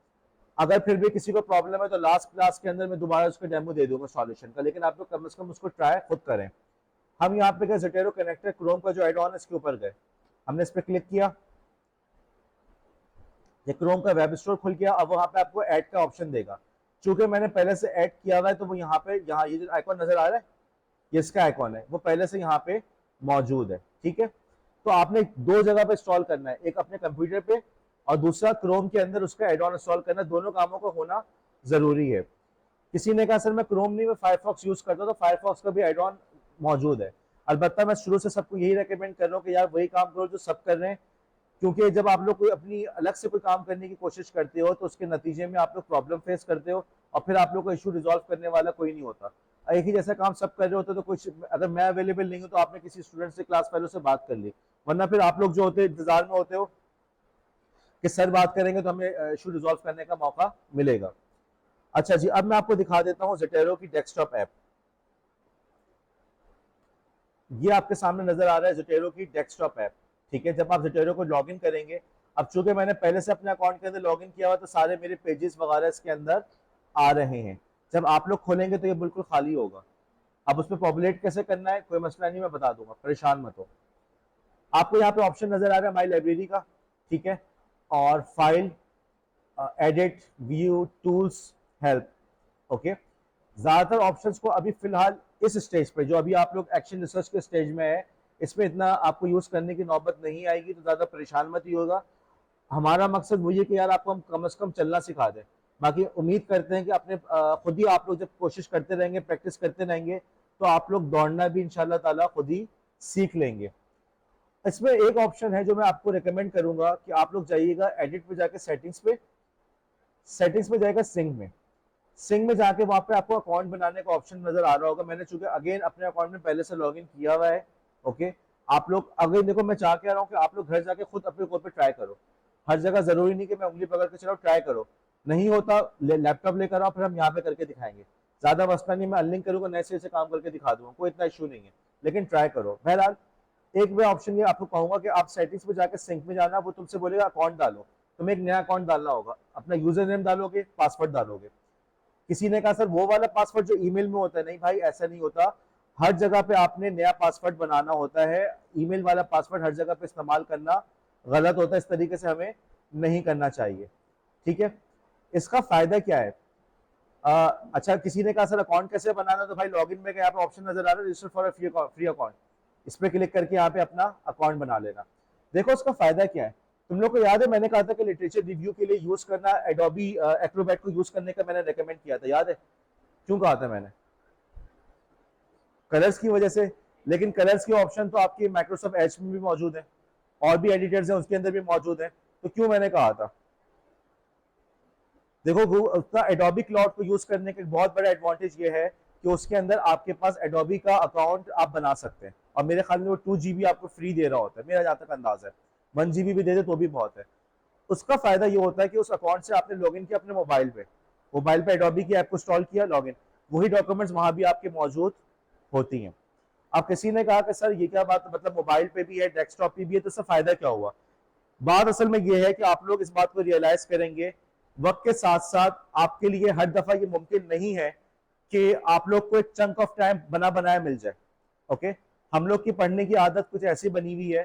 अगर फिर भी किसी को प्रॉब्लम है तो लास्ट क्लास के अंदर मैं दोबारा उसको डेमो दे दूंगा सॉल्यूशन का, लेकिन आप लोग कम से कम उसको ट्राई खुद करें। हम यहाँ पे गए जोटेरो कनेक्टर क्रोम का जो एड ऑन है इसके ऊपर गए, हमने इस पर क्लिक किया, ये क्रोम का वेब स्टोर खुल गया। अब वहां पे आपको ऐड का ऑप्शन देगा, चूंकि मैंने पहले से ऐड किया हुआ है तो वो यहाँ पे, यहाँ ये जो आइकॉन नजर आ रहा है, ये इसका आइकॉन है, वो पहले से यहाँ पे मौजूद है, ठीक है। तो आपने दो जगह पे इंस्टॉल करना है, एक अपने कंप्यूटर पे और दूसरा क्रोम के अंदर उसका एड ऑन इंस्टॉल करना, दोनों कामों का होना जरूरी है। किसी ने कहा सर मैं क्रोम नहीं, मैं फायरफॉक्स यूज करता हूँ, तो फायरफॉक्स का भी एड ऑन मौजूद है। अलबत्ता मैं शुरू से सबको यही रेकमेंड कर रहा हूँ कि यार वही काम करो जो सब कर रहे हैं, क्योंकि जब आप लोग कोई अपनी अलग से कोई काम करने की कोशिश करते हो तो उसके नतीजे में आप लोग प्रॉब्लम फेस करते हो और फिर आप लोग को इशू रिजॉल्व करने वाला कोई नहीं होता। एक ही जैसा काम सब कर रहे होते तो कुछ, अगर मैं अवेलेबल नहीं हूँ तो आपने किसी स्टूडेंट से, क्लास फेलो से बात कर ली, वरना फिर आप लोग जो होते इंतजार में होते हो कि सर बात करेंगे तो हमें इशू रिजॉल्व करने का मौका मिलेगा। अच्छा जी, अब मैं आपको दिखा देता हूँ जोटेरो की डेस्कटॉप ऐप। ये आपके सामने नजर आ रहा है जोटेरो की डेस्कटॉप ऐप, ठीक है। जब आप जोटेरो को लॉगिन करेंगे, अब चूंकि मैंने पहले से अपने अकाउंट के अंदर लॉगिन किया हुआ तो सारे मेरे पेजेस वगैरह इसके अंदर आ रहे हैं। जब आप लोग खोलेंगे तो ये बिल्कुल खाली होगा। अब उसमें पॉपुलेट कैसे करना है कोई मसला नहीं, मैं बता दूंगा, परेशान मत हो। आपको यहाँ पे ऑप्शन नजर आ रहा है माई लाइब्रेरी का, ठीक है, और file, edit, view, tools, help, okay. ज्यादातर ऑप्शंस को अभी फिलहाल इस स्टेज पे, जो अभी आप लोग एक्शन रिसर्च के स्टेज में है, इसमें इतना आपको यूज करने की नौबत नहीं आएगी, तो ज्यादा परेशान मत ही होगा। हमारा मकसद वही है कि यार आपको हम कम से कम चलना सिखा दें। बाकी उम्मीद करते हैं कि अपने खुद ही आप लोग जब कोशिश करते रहेंगे, प्रैक्टिस करते रहेंगे, तो आप लोग दौड़ना भी इंशाल्लाह ताला खुद ही सीख लेंगे। इसमें एक ऑप्शन है जो मैं आपको रिकमेंड करूंगा कि आप लोग जाइएगा एडिट पे जाके सेटिंग्स पे, सेटिंग्स में जाएगा सिंक में, सिंक में जाके वहां पे आपको अकाउंट बनाने का ऑप्शन नजर आ रहा होगा। मैंने चूंकि अगेन अपने अकाउंट में पहले से लॉगिन किया हुआ है, ओके। आप लोग अगर देखो, मैं चाह के रहा हूँ कि आप लोग घर जाके खुद अपने कोड पे ट्राई करो। हर जगह जरूरी नहीं कि मैं उंगली पकड़ के चलाओ, ट्राई करो, नहीं होता लैपटॉप लेकर आओ, फिर हम यहाँ पे करके दिखाएंगे। ज्यादा मसला नहीं, मैं अनलिंक करूंगा, नए से काम करके दिखा दूंगा, कोई इतना इशू नहीं है, लेकिन ट्राई करो। बहरहाल एक वे ऑप्शन ये आपको कहूंगा कि आप सेटिंग्स में जाकर सिंक में जाना, वो तुमसे बोलेगा अकाउंट डालो, तुम्हें एक नया अकाउंट डालना होगा, अपना यूजर नेम डालोगे, पासवर्ड डालोगे। किसी ने कहा सर वो वाला पासवर्ड जो ईमेल में होता है, नहीं भाई ऐसा नहीं होता, हर जगह पे आपने नया पासवर्ड बनाना होता है। ईमेल वाला पासवर्ड हर जगह पे इस्तेमाल करना गलत होता है, इस तरीके से हमें नहीं करना चाहिए, ठीक है। इसका फायदा क्या है? अच्छा, किसी ने कहा सर अकाउंट कैसे बनाना, तो भाई लॉगिन में यहाँ पे ऑप्शन नजर आ रहा है रजिस्टर फॉर फ्री अकाउंट, इस पे क्लिक करके यहाँ पे अपना अकाउंट बना लेना। देखो उसका फायदा क्या है, तुम लोग को याद है मैंने कहा था कि लिटरेचर रिव्यू के लिए यूज करना एडोबी एक्रोबैट को यूज करने का मैंने रेकमेंड किया था, याद है? क्यों कहा था मैंने? कलर्स की वजह से। लेकिन कलर्स के ऑप्शन तो आपकी माइक्रोसॉफ्ट एज में भी मौजूद है, और भी एडिटर्स हैं उसके अंदर भी मौजूद है, तो क्यों मैंने कहा था? देखो उसका एडोबी क्लाउड को यूज करने का बहुत बड़ा एडवांटेज ये है कि उसके अंदर आपके पास एडोबी का अकाउंट आप बना सकते हैं, और मेरे ख्याल में वो 2 GB आपको फ्री दे रहा होता है, मेरा जहां तक अंदाजा है। 1 GB भी दे दे तो भी बहुत है। उसका फायदा ये होता है कि उस अकाउंट से आपने लॉगिन किया अपने मोबाइल पे एडोबी की ऐप को इंस्टॉल किया, लॉगिन, वही डॉक्यूमेंट्स वहां भी आपके मौजूद होती हैं। अब किसी ने कहा कि सर ये क्या बात, मतलब मोबाइल पे भी है, डेस्कटॉप पे भी है, तो इससे फायदा क्या हुआ? बात असल में ये है कि आप लोग इस बात को रियलाइज करेंगे वक्त के साथ साथ, आपके लिए हर दफा ये मुमकिन नहीं है कि आप लोग को एक चंक ऑफ टाइम बना बनाया मिल जाए, ओके। हम लोग की पढ़ने की आदत कुछ ऐसी बनी हुई है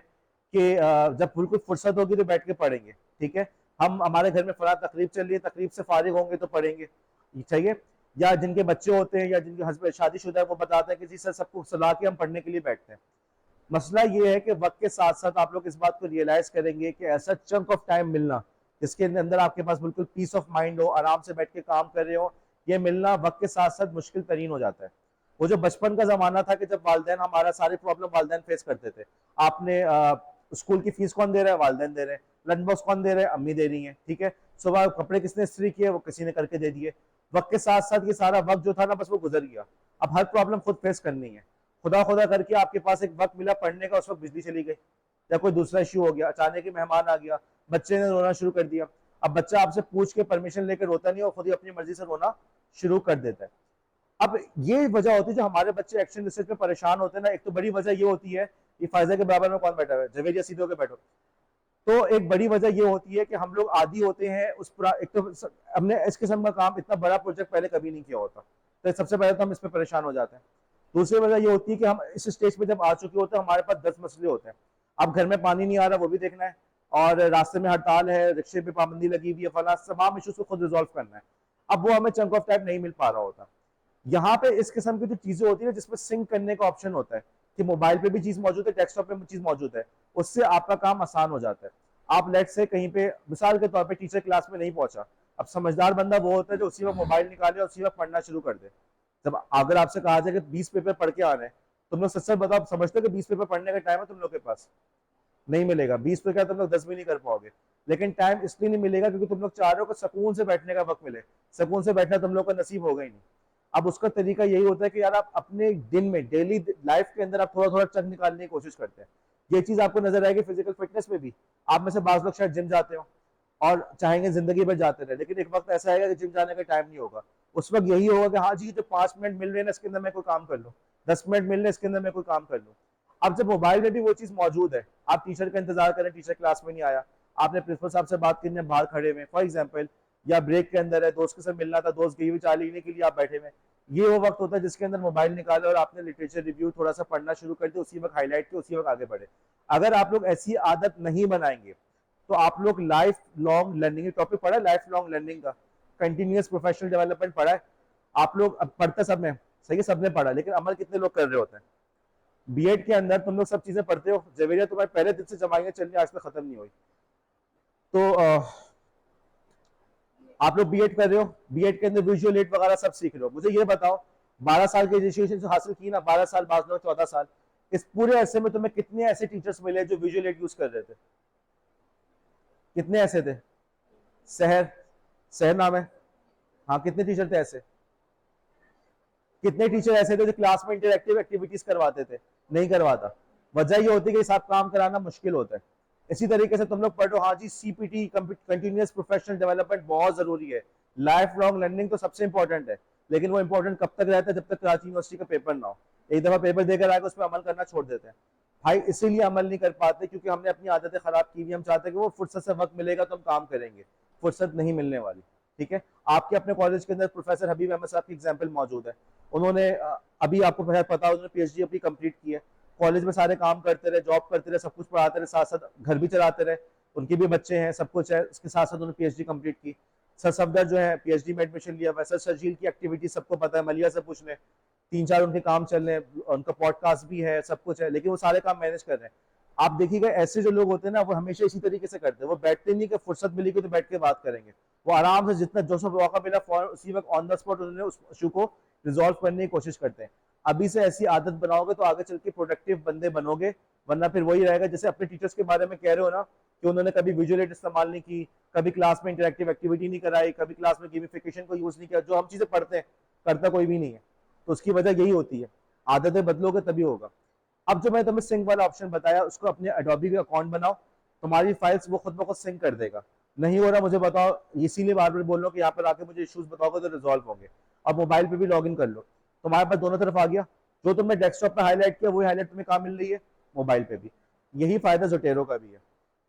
कि जब बिल्कुल फुर्सत होगी तो बैठ के पढ़ेंगे, ठीक है। हम, हमारे घर में फला तकरीब चल रही है, तकरीब से फारिग होंगे तो पढ़ेंगे, चाहिए। या जिनके बच्चे होते हैं या जिनके हस्बैंड शादीशुदा है, वो बताते हैं कि जी सर सबको सलाह के हम पढ़ने के लिए बैठते हैं। मसला ये है कि वक्त के साथ साथ आप लोग इस बात को रियलाइज करेंगे कि ऐसा चंक ऑफ टाइम मिलना जिसके अंदर आपके पास बिल्कुल पीस ऑफ माइंड हो, आराम से बैठ के काम कर रहे हो, ये मिलना वक्त के साथ साथ मुश्किल तरीन हो जाता है। वो जो बचपन का जमाना था कि जब वालिदैन हमारा सारी प्रॉब्लम वालिदैन फेस करते थे। आपने स्कूल की फीस कौन दे रहा है? वालिदैन दे रहे हैं। लंच बॉक्स कौन दे रहे हैं? अम्मी दे रही हैं, ठीक है। सुबह कपड़े किसने इस्त्री किए? वो किसी ने करके दे दिए। वक्त के साथ साथ ये सारा वक्त जो था ना, बस वो गुजर गया। अब हर प्रॉब्लम खुद फेस करनी है। खुदा खुदा करके आपके पास एक वक्त मिला पढ़ने का, उस वक्त बिजली चली गई, या कोई दूसरा इश्यू हो गया, अचानक ही मेहमान आ गया, बच्चे ने रोना शुरू कर दिया। अब बच्चा आपसे पूछ के परमिशन लेकर रोता नहीं, और खुद ही अपनी मर्जी से रोना शुरू कर देता है। अब ये वजह होती है जो हमारे बच्चे एक्शन रिसर्च में परेशान होते हैं ना। एक तो बड़ी वजह ये होती है, ये फायजा के बराबर में कौन बैठा हुआ है? जवेद या सीधे होकर बैठो। तो एक बड़ी वजह ये होती है कि हम लोग आदी होते हैं उस पूरा, एक तो हमने इस किस्म का काम, इतना बड़ा प्रोजेक्ट पहले कभी नहीं किया होता, तो सबसे पहले तो हम इस पर परेशान हो जाते हैं। दूसरी वजह ये होती है कि हम इस स्टेज पे जब आ चुके होते हैं, हमारे पास 10 मसले होते हैं। अब घर में पानी नहीं आ रहा, वो भी देखना है, और रास्ते में हड़ताल है, रिक्शे पे पाबंदी लगी हुई है, फला तमाम इशूज को खुद रिजॉल्व करना है। अब वो हमें चंक ऑफ टाइम नहीं मिल पा रहा होता। यहाँ पे इस किस्म की जो चीजें होती है जिसमें सिंक करने का ऑप्शन होता है, कि मोबाइल पे भी चीज मौजूद है, डेस्कटॉप पे भी चीज मौजूद है, उससे आपका काम आसान हो जाता है। आप लेट से कहीं पे मिसाल के तौर पे टीचर क्लास में नहीं पहुंचा, अब समझदार बंदा वो होता है जो उसी वक्त मोबाइल निकाले और उसी वक्त पढ़ना शुरू कर दे। जब अगर आपसे कहा जाए कि 20 पेपर पढ़ के आ रहे हैं, तुम लोग सच सच बताओ, समझते हो कि 20 पेपर पढ़ने का टाइम है तुम लोग के पास? नहीं मिलेगा। 20 पे क्या तुम लोग 10 भी नहीं कर पाओगे। लेकिन टाइम इसलिए नहीं मिलेगा क्योंकि तुम लोग चाह रहे हो कि सुकून से बैठने का वक्त मिले। सुकून से बैठना तुम लोग का नसीब होगा ही नहीं। अब उसका तरीका यही होता है कि यार आप अपने दिन में, डेली लाइफ के अंदर आप थोड़ा थोड़ा चंक निकालने की कोशिश करते हैं। ये चीज आपको नजर आएगी फिजिकल फिटनेस में भी। आप में से बाज लोग शायद जिम जाते हो और चाहेंगे जिंदगी भर जाते रहे, लेकिन एक वक्त ऐसा आएगा कि जिम जाने का टाइम नहीं होगा। उस वक्त यही होगा कि हाँ जी, जो 5 मिनट मिल रहे हैं ना, इसके अंदर मैं कोई काम कर लूँ, 10 मिनट मिल रहे हैं, इसके अंदर मैं कोई काम कर लूँ। अब जब मोबाइल में भी वो चीज मौजूद है, आप टीचर का इंतजार करें, टीचर क्लास में नहीं आया, आपने प्रिंसिपल साहब से बात करनी है, बाहर खड़े हुए फॉर एग्जाम्पल, या ब्रेक के अंदर है, दोस्त के साथ मिलना था, दोस्त गई हुई चाय लेने के लिए, आप बैठे हुए, ये वो वक्त होता है जिसके अंदर मोबाइल निकाले और आपने लिटरेचर रिव्यू थोड़ा सा पढ़ना शुरू कर दिया, उसी वक्त हाईलाइट किया, उसी वक्त आगे बढ़े। अगर आप लोग ऐसी आदत नहीं बनाएंगे तो आप लोग लाइफ लॉन्ग लर्निंग टॉपिक पढ़ा है, लाइफ लॉन्ग लर्निंग का, कंटिन्यूअस प्रोफेशनल डेवलपमेंट पढ़ा है आप लोग? अब पढ़ते सब में सही है, सबने पढ़ा, लेकिन अमल कितने लोग कर रहे होते हैं? बीएड के अंदर तुम लोग सब चीजें पढ़ते हो, जवेरिया तुम्हारे पहले दिन से जमाइयां चल रही, आज तक खत्म नहीं हुई। तो आप लोग बीएड कर रहे हो, बीएड के अंदर विजुअल एड वगैरह सब सीख रहे हो। मुझे ये बताओ, 12 साल की एजुकेशन जो हासिल की ना, 12 साल, बाद में 14 साल, इस पूरे अरसे में तुम्हें कितने ऐसे टीचर्स मिले जो विजुअल एड यूज कर रहे थे? कितने ऐसे थे? शहर, शहर नाम है, हाँ, कितने टीचर थे ऐसे? कितने टीचर ऐसे थे जो क्लास में इंटरैक्टिव एक्टिविटीज करवाते थे? नहीं करवाता। वजह ये होती है कि सब काम कराना मुश्किल होता है। इसी तरीके से तुम लोग पढ़ो, हाँ जी, सीपीटी, कंटिन्यूअस प्रोफेशनल डेवलपमेंट बहुत जरूरी है, लाइफ लॉन्ग लर्निंग तो सबसे इंपॉर्टेंट है, लेकिन वो इंपॉर्टेंट कब तक रहता है? जब तक कराची यूनिवर्सिटी का पेपर ना हो। एक दफा पेपर देकर आएगा, उस पर अमल करना छोड़ देते हैं। भाई इसीलिए अमल नहीं कर पाते क्योंकि हमने अपनी आदतें खराब की हुई। हम चाहते हैं कि वो फुर्सत से वक्त मिलेगा तो हम काम करेंगे, फुर्सत नहीं मिलने वाली। ठीक है, आपके अपने कॉलेज के अंदर प्रोफेसर हबीब अहमद साहब की एग्जाम्पल मौजूद है। उन्होंने अभी आपको पता, उन्होंने पीएचडी अपनी कंप्लीट की है, कॉलेज में सारे काम करते रहे, जॉब करते रहे, सब कुछ पढ़ाते रहे, साथ साथ घर भी चलाते रहे, उनके भी बच्चे हैं, सब कुछ है, उसके साथ साथ उन्होंने पीएचडी कंप्लीट की। सर सफदर जो है पीएचडी में एडमिशन लिया, वैसा शर्जील की एक्टिविटी सबको पता है, मलिया से पूछ लें, 3-4 उनके काम चल रहे हैं, उनका पॉडकास्ट भी है, सब कुछ है, लेकिन वो सारे काम मैनेज कर रहे हैं। आप देखिएगा ऐसे जो लोग होते हैं ना, वो हमेशा इसी तरीके से करते हैं, वो बैठते नहीं कि फुर्सत मिलेगी तो बैठ के बात करेंगे, वो आराम से जितना जो सब मौका मिला फौरन उसी वक्त ऑन द स्पॉट उन्होंने उस इशू को रिजॉल्व करने की कोशिश करते हैं। अभी से ऐसी आदत बनाओगे तो आगे चल के प्रोडक्टिव बंदे बनोगे, वरना फिर वही रहेगा जैसे अपने टीचर्स के बारे में कह रहे हो ना, कि उन्होंने कभी विजुअल एड इस्तेमाल नहीं की, कभी क्लास में इंटरेक्टिव एक्टिविटी नहीं कराई, कभी क्लास में गेमिफिकेशन को यूज नहीं किया, जो हम चीजें पढ़ते हैं करता कोई भी नहीं है। तो उसकी वजह यही होती है, आदतें बदलोगे तभी होगा। अब जो मैं तुम्हें सिंक वाला ऑप्शन बताया, उसको अपने एडोबी का अकाउंट बनाओ, तुम्हारी फाइल्स वो खुद ब खुद सिंक कर देगा। नहीं हो रहा मुझे बताओ, इसीलिए बार बार बोल रहा हूँ कि यहाँ पर आके मुझे इश्यूज बताओगे तो रिजॉल्व होंगे। अब मोबाइल पे भी लॉग इन कर लो, तुम्हारे पास दोनों तरफ आ गया, जो तुमने डेस्कटॉप पे हाईलाइट किया वही हाईलाइट तुम्हें कहाँ मिल रही है? मोबाइल पे भी। यही फायदा जोटेरो का भी है।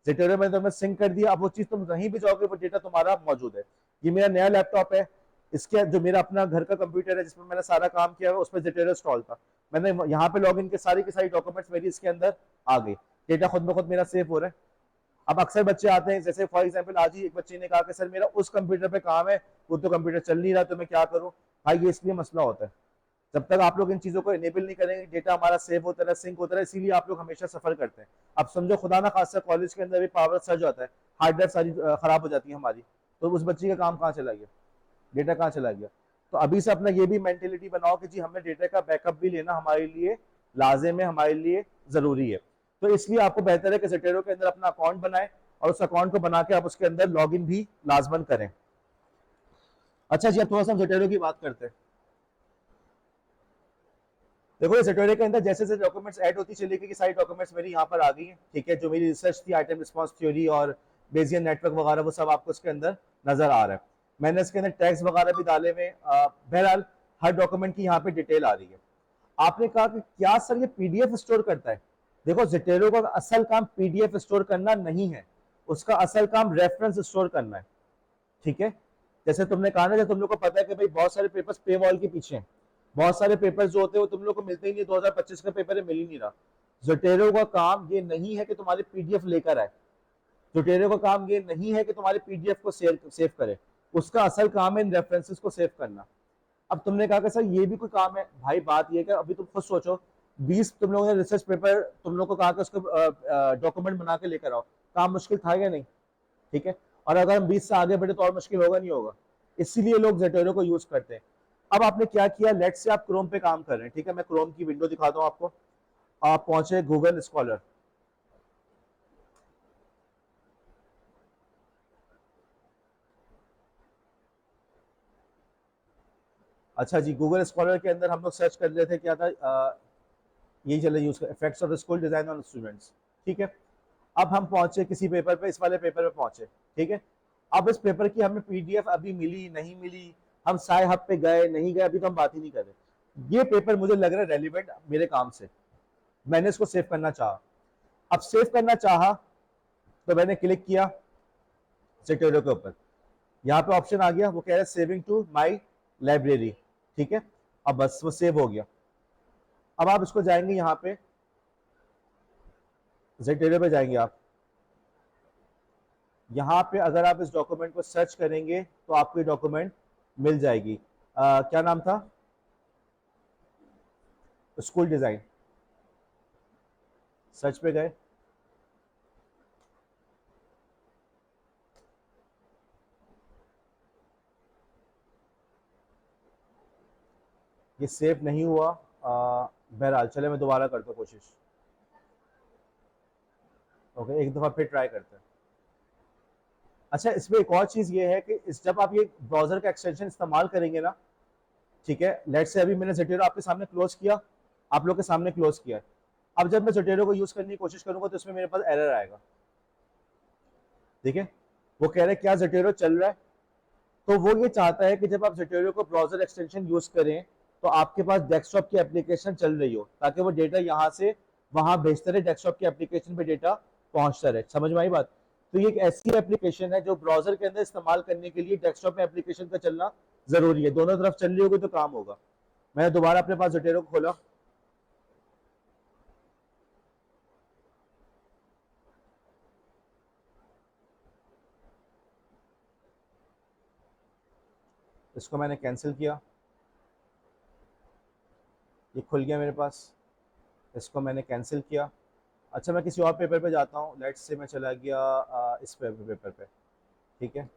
जोटेरो में तुम्हें सिंक कर दिया, अब वो चीज तुम कहीं भी जाओगे वो डेटा तुम्हारा मौजूद है। ये मेरा नया लैपटॉप है, इसके जो मेरा अपना घर का कंप्यूटर है जिसमें मैंने सारा काम किया हुआ, उसमें जोटेरो इंस्टॉल था, मैंने यहाँ पे लॉग इन के सारी की सारी डॉक्यूमेंट्स मेरी इसके अंदर आ गई, डेटा खुद ब खुद मेरा सेव हो रहा है। अब अक्सर बच्चे आते हैं, जैसे फॉर एग्जांपल आज ही एक बच्चे ने कहा कि सर मेरा उस कंप्यूटर पे काम है, वो तो कंप्यूटर चल नहीं रहा, तो मैं क्या करूं? भाई ये इसलिए मसला होता है, जब तक आप लोग इन चीजों को इनेबल नहीं करेंगे, डेटा हमारा सेव होता रहे, सिंक होता रहे, इसीलिए आप लोग हमेशा सफर करते हैं। अब समझो खुदा ना खासा कॉलेज के अंदर भी पावर सर्ज होता है, हार्ड ड्राइव सारी खराब हो जाती है हमारी, तो उस बच्चे का काम कहाँ चला गया? डेटा कहाँ चला गया? तो अभी से अपना ये भी मेंटेलिटी बनाओ कि जी हमें डेटा का बैकअप भी लेना हमारे लिए लाजिम है, हमारे लिए जरूरी है। तो इसलिए आपको बेहतर है कि ज़ेटेरो के अंदर अपना अकाउंट बनाएं और उस अकाउंट को बना के आप उसके अंदर लॉग इन भी लाजमन करें। अच्छा जी, अब थोड़ा सा हम ज़ेटेरो की बात करते हैं। देखो ये ज़ेटेरो के अंदर जैसे जैसे डॉक्यूमेंट्स ऐड होती चली गई कि सारी डॉक्यूमेंट्स मेरी यहाँ पर आ गई हैं, ठीक है। जो मेरी रिसर्च थी, आइटम रिस्पॉन्स थ्योरी और बेसियन नेटवर्क वगैरह, वो सब आपको इसके अंदर नजर आ रहा है। मैंने इसके अंदर टैग्स वगैरह भी डाले हुए। बहरहाल हर डॉक्यूमेंट की यहाँ पे डिटेल आ रही है। आपने कहा कि क्या सर ये पीडीएफ स्टोर करता है? देखो ज़ेटेरो का असल काम पीडीएफ स्टोर करना नहीं है, उसका असल काम रेफरेंस स्टोर करना है, ठीक है। जैसे तुमने कहा ना, जब तुम लोग को पता है कि भाई बहुत सारे पेपर्स पे वॉल के पीछे हैं, बहुत सारे पेपर्स जो होते हैं वो तुम लोग को मिलते ही नहीं, 2025 का पेपर है, मिल ही नहीं रहा। ज़ोटेरो का काम ये नहीं है कि तुम्हारे पीडीएफ लेकर आए, ज़ोटेरो का काम ये नहीं है कि तुम्हारे पीडीएफ को सेव करे, उसका असल काम है इन रेफरेंसेस को सेव करना। अब तुमने कहा कि सर ये भी कोई काम है, भाई बात ये कि अभी तुम खुद सोचो, 20 तुम लोगों ने रिसर्च पेपर तुम लोग को कहा कि उसको डॉक्यूमेंट बना के लेकर आओ, काम मुश्किल था या नहीं? ठीक है। और अगर हम 20 से आगे बढ़े तो और मुश्किल होगा नहीं होगा? इसीलिए लोग ज़ेटेरो को यूज करते हैं। अब आपने क्या किया, लेट से आप क्रोम पे काम कर रहे हैं, ठीक है, मैं क्रोम की विंडो दिखाता हूं आपको। आप पहुंचे गूगल स्कॉलर। अच्छा जी, गूगल स्कॉलर के अंदर हम लोग सर्च कर रहे थे, क्या था, यही चले यूज कर, effects of school design on students, ठीक है। अब हम पहुंचे किसी पेपर पे, इस वाले पेपर पे पहुंचे, ठीक है। अब इस पेपर की हमें पीडीएफ अभी मिली नहीं मिली, हम साय हब पे गए नहीं गए, अभी तो हम बात ही नहीं कर रहे। ये पेपर मुझे लग रहा है रेलिवेंट मेरे काम से, मैंने इसको सेव करना चाहा। अब सेव करना चाहा तो मैंने क्लिक किया ज़ेटेरो के ऊपर, यहाँ पे ऑप्शन आ गया, वो कह रहा है सेविंग टू माई लाइब्रेरी, ठीक है। अब बस वो सेव हो गया। अब आप इसको जाएंगे यहाँ पे ज़ेटेरो पे जाएंगे आप, यहाँ पे अगर आप इस डॉक्यूमेंट को सर्च करेंगे तो आपको ये डॉक्यूमेंट मिल जाएगी। क्या नाम था? School design. सर्च पे गए, ये सेव नहीं हुआ। बहरहाल चले मैं दोबारा करता हूँ कोशिश। ओके, एक दफा फिर ट्राई करते हैं। अच्छा, इसमें एक और चीज ये है कि जब आप ये ब्राउजर का एक्सटेंशन इस्तेमाल करेंगे ना, ठीक है, लेट से अभी मैंने ज़ेटेरो आपके सामने क्लोज किया, आप लोग के सामने क्लोज किया, अब जब मैं ज़ेटेरो को यूज करने की कोशिश करूंगा तो इसमें मेरे पास एरर आएगा। ठीक है, वो कह रहे हैं क्या ज़ेटेरो चल रहा है? तो वो ये चाहता है कि जब आप ज़ेटेरो को ब्राउजर एक्सटेंशन यूज करें तो आपके पास डेस्कटॉप की एप्लीकेशन चल रही हो, ताकि वो डेटा यहाँ से वहां भेजते रहे, डेस्कटॉप की एप्लीकेशन पे डेटा पहुंचता रहे। समझ में आई बात? तो ये एक ऐसी एप्लीकेशन है जो ब्राउजर के अंदर इस्तेमाल करने के लिए डेस्कटॉप में एप्लीकेशन का चलना जरूरी है, दोनों तरफ चल रही होगी तो काम होगा। मैंने दोबारा अपने पास ज़ेटेरो खोला, इसको मैंने कैंसिल किया, ये खुल गया मेरे पास, इसको मैंने कैंसिल किया। अच्छा, मैं किसी और पेपर पे जाता हूँ, लेट्स से मैं चला गया इस पेपर पे, ठीक है।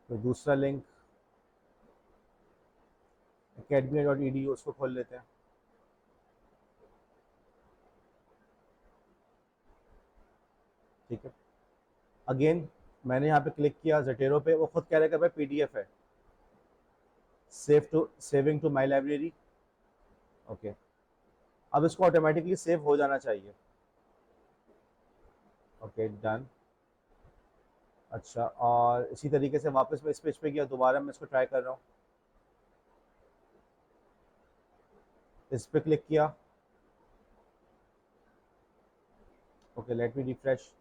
तो दूसरा लिंक academia.edu, उसको खोल लेते हैं। ठीक है, अगेन मैंने यहाँ पे क्लिक किया ज़ेटेरो पे, वो खुद कह रहा है कि भाई पीडीएफ है, saving to my library. Okay, अब इसको ऑटोमेटिकली सेव हो जाना चाहिए। Okay, done. अच्छा, और इसी तरीके से वापस मैं इस पेज पे गया, दोबारा मैं इसको ट्राई कर रहा हूँ, इस पे क्लिक किया। Okay, let me refresh.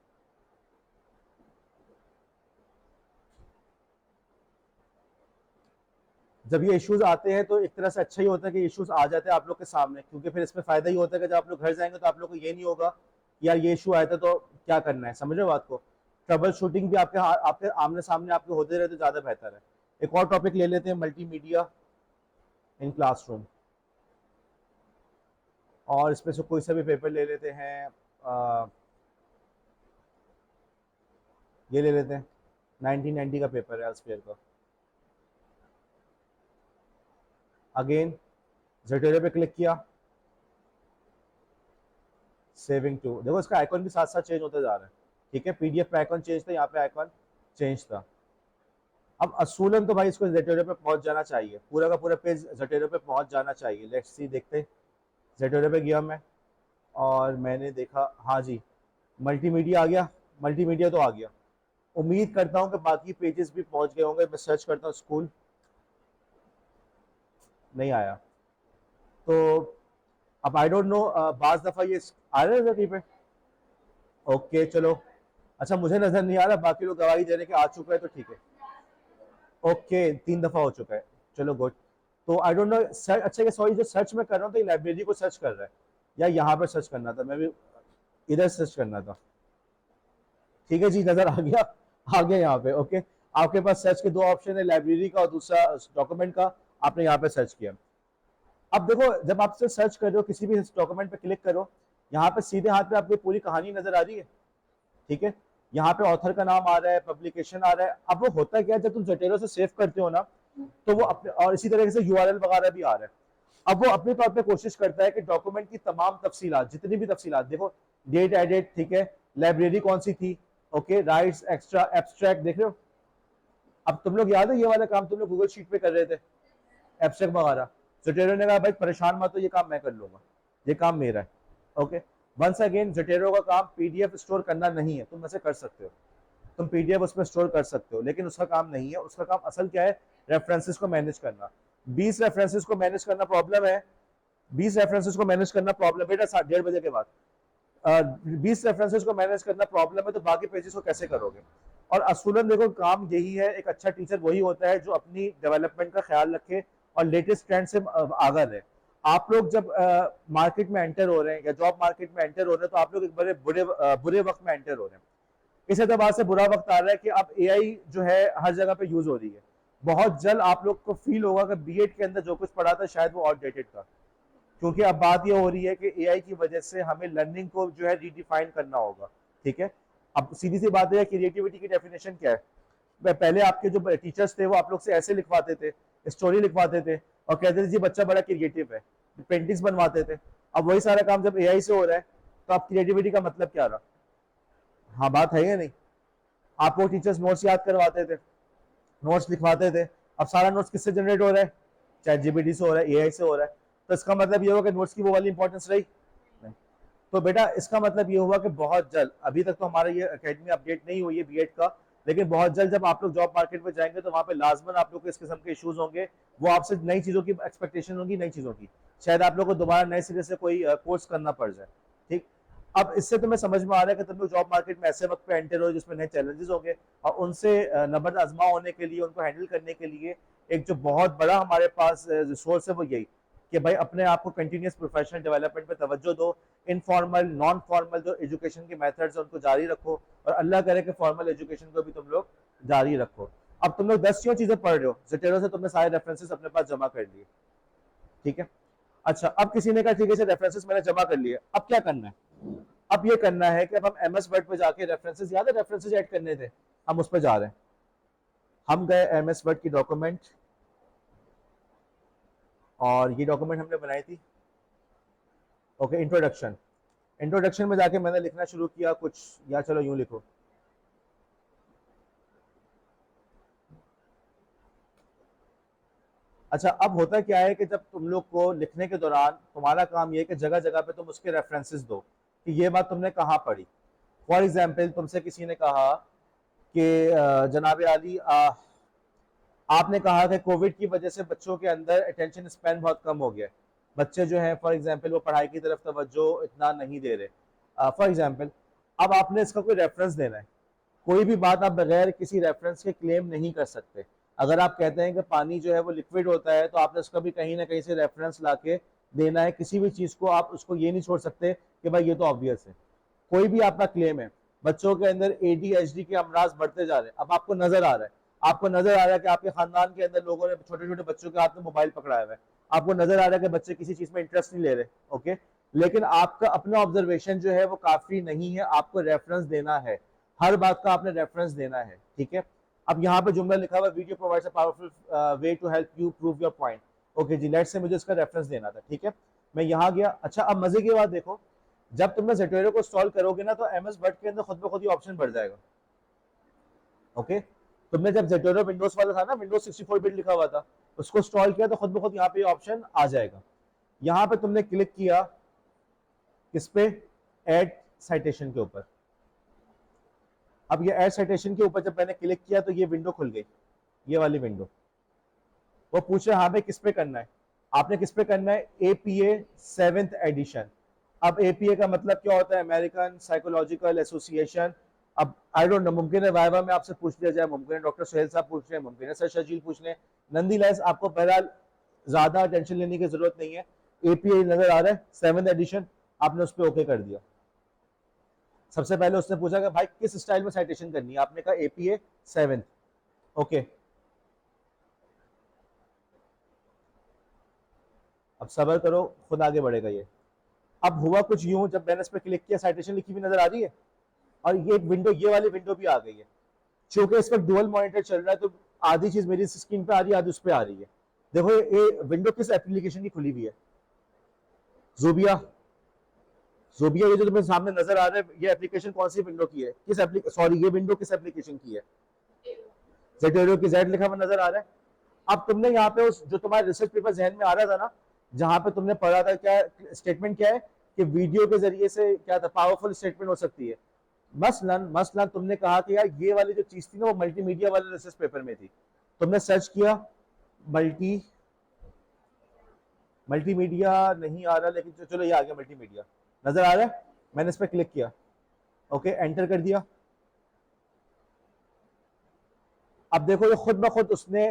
जब ये इश्यूज आते हैं तो एक तरह से अच्छा ही होता है कि इश्यूज आ जाते हैं आप लोग के सामने, क्योंकि फिर इसमें फायदा ही होता है कि जब आप लोग घर जाएंगे तो आप लोग को ये नहीं होगा कि यार ये इशू आया था तो क्या करना है। समझ रहे हो बात को? ट्रबल शूटिंग भी आपके आमने सामने आपके होते रहे तो ज़्यादा बेहतर है। एक और टॉपिक ले लेते हैं, मल्टीमीडिया इन क्लासरूम, और इसमें से कोई सा भी पेपर ले लेते हैं। ये ले लेते हैं, 1990 का पेपर है एल्सफेयर का। अगेन जेटेरियो पे क्लिक किया, सेविंग टू, देखो इसका आइकॉन भी साथ साथ चेंज होता जा रहा है। ठीक है, पीडीएफ पे आइकॉन चेंज था, यहाँ पे आइकॉन चेंज था। अब असूलन तो भाई इसको जेटेरियो पे पहुंच जाना चाहिए, पूरा का पूरा पेज जेटेरियो पे पहुंच जाना चाहिए। लेट्स सी, देखते हैं। जेटेरियो पे गया मैं और मैंने देखा, हाँ जी मल्टीमीडिया आ गया, मल्टीमीडिया तो आ गया। उम्मीद करता हूँ कि बाकी पेजेस भी पहुंच गए होंगे। मैं सर्च करता हूँ स्कूल, नहीं आया। तो अब आई डोंट नो, बाज दफा ये आ रहे हैं पे। ओके चलो, अच्छा मुझे नजर नहीं आ रहा, बाकी लोग गवाही देने के आ चुका है तो ठीक है। ओके 3 दफा हो चुका है, चलो गुड। तो आई डोंट नो सर, अच्छा ये सॉरी जो सर्च में कर रहा हूँ तो ये लाइब्रेरी को सर्च कर रहा है या यहाँ पर सर्च करना था, मैं भी इधर सर्च करना था। ठीक है जी, नजर आ गया यहाँ पे। ओके, आपके पास सर्च के 2 ऑप्शन है, लाइब्रेरी का और दूसरा डॉक्यूमेंट का। आपने यहाँ पे सर्च किया। अब देखो जब आप सर्च कर रहे हो किसी भी डॉक्यूमेंट पे क्लिक करो, यहाँ पे सीधे हाथ पे आपकी पूरी कहानी नजर आ रही है। ठीक है, यहाँ पे ऑथर का नाम आ रहा है, पब्लिकेशन आ रहा है। अब वो होता क्या है, जब तुम जटेरो से सेव करते हो ना, तो वो अपने, और इसी तरीके से यूआरएल वगैरह भी आ रहा है। अब वो अपने तौर पे कोशिश करता है कि डॉक्यूमेंट की तमाम तफसीलात, जितनी भी तफसीलात, देखो डेट एडेड, ठीक है, लाइब्रेरी कौन सी थी, ओके, राइट्स, एक्स्ट्रा, एब्स्ट्रैक्ट, देख रहे हो। अब तुम लोग याद है ये वाला काम तुम लोग गूगल शीट पे कर रहे थे, एब्स्ट्रैक्ट वगैरह। जटेरो ने कहा भाई परेशान मत हो, ये काम मैं कर लूंगा, ये काम मेरा है। ओके, वंस अगेन जटेरो का काम पीडीएफ स्टोर करना नहीं है, तुम ऐसे कर सकते हो, तुम पीडीएफ उसमें स्टोर कर सकते हो, लेकिन उसका काम नहीं है। उसका काम असल क्या है, रेफरेंसेस को मैनेज करना। 20 रेफरेंसेस को मैनेज करना प्रॉब्लम है, 20 रेफरेंसेस को मैनेज करना प्रॉब्लम, बेटा 1:30 के बाद 20 रेफरेंसेस को मैनेज करना प्रॉब्लम है, तो बाकी पेजेस को कैसे करोगे। और असूलन देखो काम यही है, एक अच्छा टीचर वही होता है जो अपनी डेवलपमेंट का ख्याल रखे और लेटेस्ट ट्रेंड से आगा रहे। आप लोग जब मार्केट में एंटर हो रहे हैं या जॉब मार्केट में एंटर हो रहे हैं, तो आप लोग एक बड़े बुरे वक्त में एंटर हो रहे हैं। इस एतबार से बुरा वक्त आ रहा है कि अब एआई जो है हर जगह पे यूज हो रही है। बहुत जल्द आप लोग को फील होगा कि बीएड के अंदर जो कुछ पढ़ा था शायद वो आउटडेटेड था, क्योंकि अब बात ये हो रही है कि एआई की वजह से हमें लर्निंग को जो है रीडिफाइन करना होगा। ठीक है, अब सीधी सी बात है, क्रिएटिविटी की डेफिनेशन क्या है। पहले आपके जो टीचर्स थे वो आप लोग से ऐसे लिखवाते थे, स्टोरी लिखवाते थे और कहते थे जी बच्चा बड़ा क्रिएटिव है, पेंटिंग्स बनवाते थे। अब वही सारा काम जब एआई से हो रहा है, तो आप क्रिएटिविटी का मतलब क्या रहा। हाँ बात है या नहीं। आपको टीचर्स नोट्स याद करवाते थे, नोट्स लिखवाते थे, अब सारा नोट्स किससे जनरेट हो रहा है, चैट जीपीटी से हो रहा है, एआई से हो रहा है। तो इसका मतलब ये होगा कि नोट्स की वो वाली इंपॉर्टेंस रही नहीं। तो बेटा इसका मतलब ये हुआ कि बहुत जल्द, अभी तक तो हमारा ये एकेडमी अपडेट नहीं हुई है बीएड का, लेकिन बहुत जल्द जब आप लोग जॉब मार्केट में जाएंगे तो वहां पे लाजमन आप लोग को इस किस्म के इश्यूज होंगे। वो आपसे नई चीजों की एक्सपेक्टेशन होगी, नई चीजों की, शायद आप लोग को दोबारा नए सिरे से कोई कोर्स करना पड़ जाए। ठीक, अब इससे तुम्हें समझ में आ रहा है कि तुम लोग जॉब मार्केट में ऐसे वक्त पे एंटर हो जिसमें नए चैलेंजेस होंगे, और उनसे नंबर आजमा होने के लिए, उनको हैंडल करने के लिए एक जो बहुत बड़ा हमारे पास रिसोर्स है वो यही कि भाई अपने आप को कंटिन्यूस प्रोफेशनल डेवलपमेंट पे तवज्जो दो। इनफॉर्मल नॉन फॉर्मल जो एजुकेशन के मेथड्स है उनको जारी रखो, और अल्लाह करे कि फॉर्मल एजुकेशन को भी तुम लोग जारी रखो। अब तुम लोग 10 क्यों चीजें पढ़ रहे हो, जेटेरो से तुमने सारे रेफरेंसेस अपने पास जमा कर लिए। ठीक है, अच्छा अब किसी ने कहा ठीक है रेफरेंसेस मैंने जमा कर लिए, अब क्या करना है। अब ये करना है कि अब हम एमएस वर्ड पे जाके रेफरेंसेस, याद है रेफरेंसेस ऐड करने थे, हम उस पर जा रहे हैं। हम गए एमएस वर्ड की डॉक्यूमेंट, और ये डॉक्यूमेंट हमने बनाई थी। ओके, इंट्रोडक्शन, इंट्रोडक्शन में जाके मैंने लिखना शुरू किया कुछ, या चलो यूं लिखो, अच्छा अब होता क्या है कि जब तुम लोग को लिखने के दौरान तुम्हारा काम ये है कि जगह जगह पे तुम उसके रेफरेंसेस दो कि ये बात तुमने कहाँ पढ़ी। फॉर एग्जाम्पल तुमसे किसी ने कहा कि जनाब आली आपने कहा कि कोविड की वजह से बच्चों के अंदर अटेंशन स्पैन बहुत कम हो गया, बच्चे जो हैं फॉर एग्जांपल वो पढ़ाई की तरफ तवज्जो इतना नहीं दे रहे फॉर एग्जांपल। अब आपने इसका कोई रेफरेंस देना है, कोई भी बात आप बगैर किसी रेफरेंस के क्लेम नहीं कर सकते। अगर आप कहते हैं कि पानी जो है वो लिक्विड होता है, तो आपने उसका भी कहीं ना कहीं से रेफरेंस लाके देना है। किसी भी चीज को आप उसको ये नहीं छोड़ सकते कि भाई ये तो ऑब्वियस है। कोई भी आपका क्लेम है, बच्चों के अंदर एडीएचडी के अमराज बढ़ते जा रहे हैं, अब आपको नजर आ रहा है, आपको नजर आ रहा है कि आपके खानदान के अंदर लोगों ने छोटे छोटे बच्चों के हाथ में मोबाइल पकड़ाया हुआ है, आपको नजर आ रहा है कि बच्चे किसी चीज में इंटरेस्ट नहीं ले रहे। ओके, लेकिन आपका अपना ऑब्जर्वेशन जो है वो काफी नहीं है, आपको रेफरेंस देना है, हर बात का आपने रेफरेंस देना है, ठीक है। अब यहाँ पे जुमला लिखा हुआ video provides a powerful way to help you prove your point. Okay जी, लेट्स से मुझे इसका रेफरेंस देना था, ठीक है। मैं यहाँ गया। अच्छा, अब मजे की बात देखो, जब तुमने Zotero को इंस्टॉल करोगे ना तो MS वर्ड के अंदर खुद ब खुद ही ऑप्शन बढ़ जाएगा। ओके, तुमने जब Zotero विंडोज वाला था ना, विंडोज 64 बिट लिखा हुआ था, उसको इंस्टॉल किया तो खुद ब खुद यहाँ पे ऑप्शन आ जाएगा। यहाँ पे तुमने क्लिक किया किस पे, ऐड साइटेशन के ऊपर। अब ये ऐड साइटेशन के ऊपर जब मैंने क्लिक किया तो ये विंडो खुल गई, ये वाली विंडो। वो पूछ रहा है हाँ भाई किस पे करना है, आपने किस पे करना है, APA 7th एडिशन। अब APA का मतलब क्या होता है, अमेरिकन साइकोलॉजिकल एसोसिएशन। अब आई डोंट नो, मुमकिन है वाइवा में आपसे पूछ लिया जाए, मुमकिन है डॉक्टर सुहेल साहब पूछ रहे हैं, मुमकिन है सर शजील पूछ लें, नंदीलाइज आपको बहरहाल ज्यादा टेंशन लेने की जरूरत नहीं है। APA नजर आ रहा है 7th एडिशन, आपने उस पर ओके कर दिया। सबसे पहले उसने पूछा कि भाई किस स्टाइल में साइटेशन करनी है, आपने कहा APA 7th। ओके, अब सबर करो, खुद आगे बढ़ेगा ये। अब हुआ कुछ यूं, जब मैंने इस पर क्लिक किया साइटेशन लिखी हुई नजर आ रही है, और ये एक विंडो, ये वाली विंडो भी आ गई है। क्योंकि इस वक्त डुअल मॉनिटर चल रहा है तो आधी चीज मेरी स्क्रीन पे आ रही है, आधी उस पर आ रही है। देखो ये विंडो किस एप्लीकेशन की खुली हुई है, ज़ोबिया। ज़ोबिया ये जो तुम्हें सामने नजर आ रहा है, ये एप्लीकेशन कौन सी विंडो की है, किस सॉरी ये विंडो किस एप्लीकेशन की है, Zotero की Z लिखा हुआ नजर आ रहा है। अब तुमने यहाँ पे उस जो तुम्हारा रिसर्च पेपर जहन में आ रहा था ना, जहां पे तुमने पढ़ा था, क्या स्टेटमेंट क्या है कि वीडियो के जरिए से क्या था, पावरफुल स्टेटमेंट हो सकती है। मसलन तुमने कहा कि यार ये वाली जो चीज थी ना वो मल्टीमीडिया वाले रिसर्च पेपर में थी, तुमने सर्च किया मल्टीमीडिया नहीं आ रहा, लेकिन चलो ये आ गया, मल्टीमीडिया नजर आ रहा है, मैंने इस पर क्लिक किया, ओके एंटर कर दिया। अब देखो ये खुद ब खुद उसने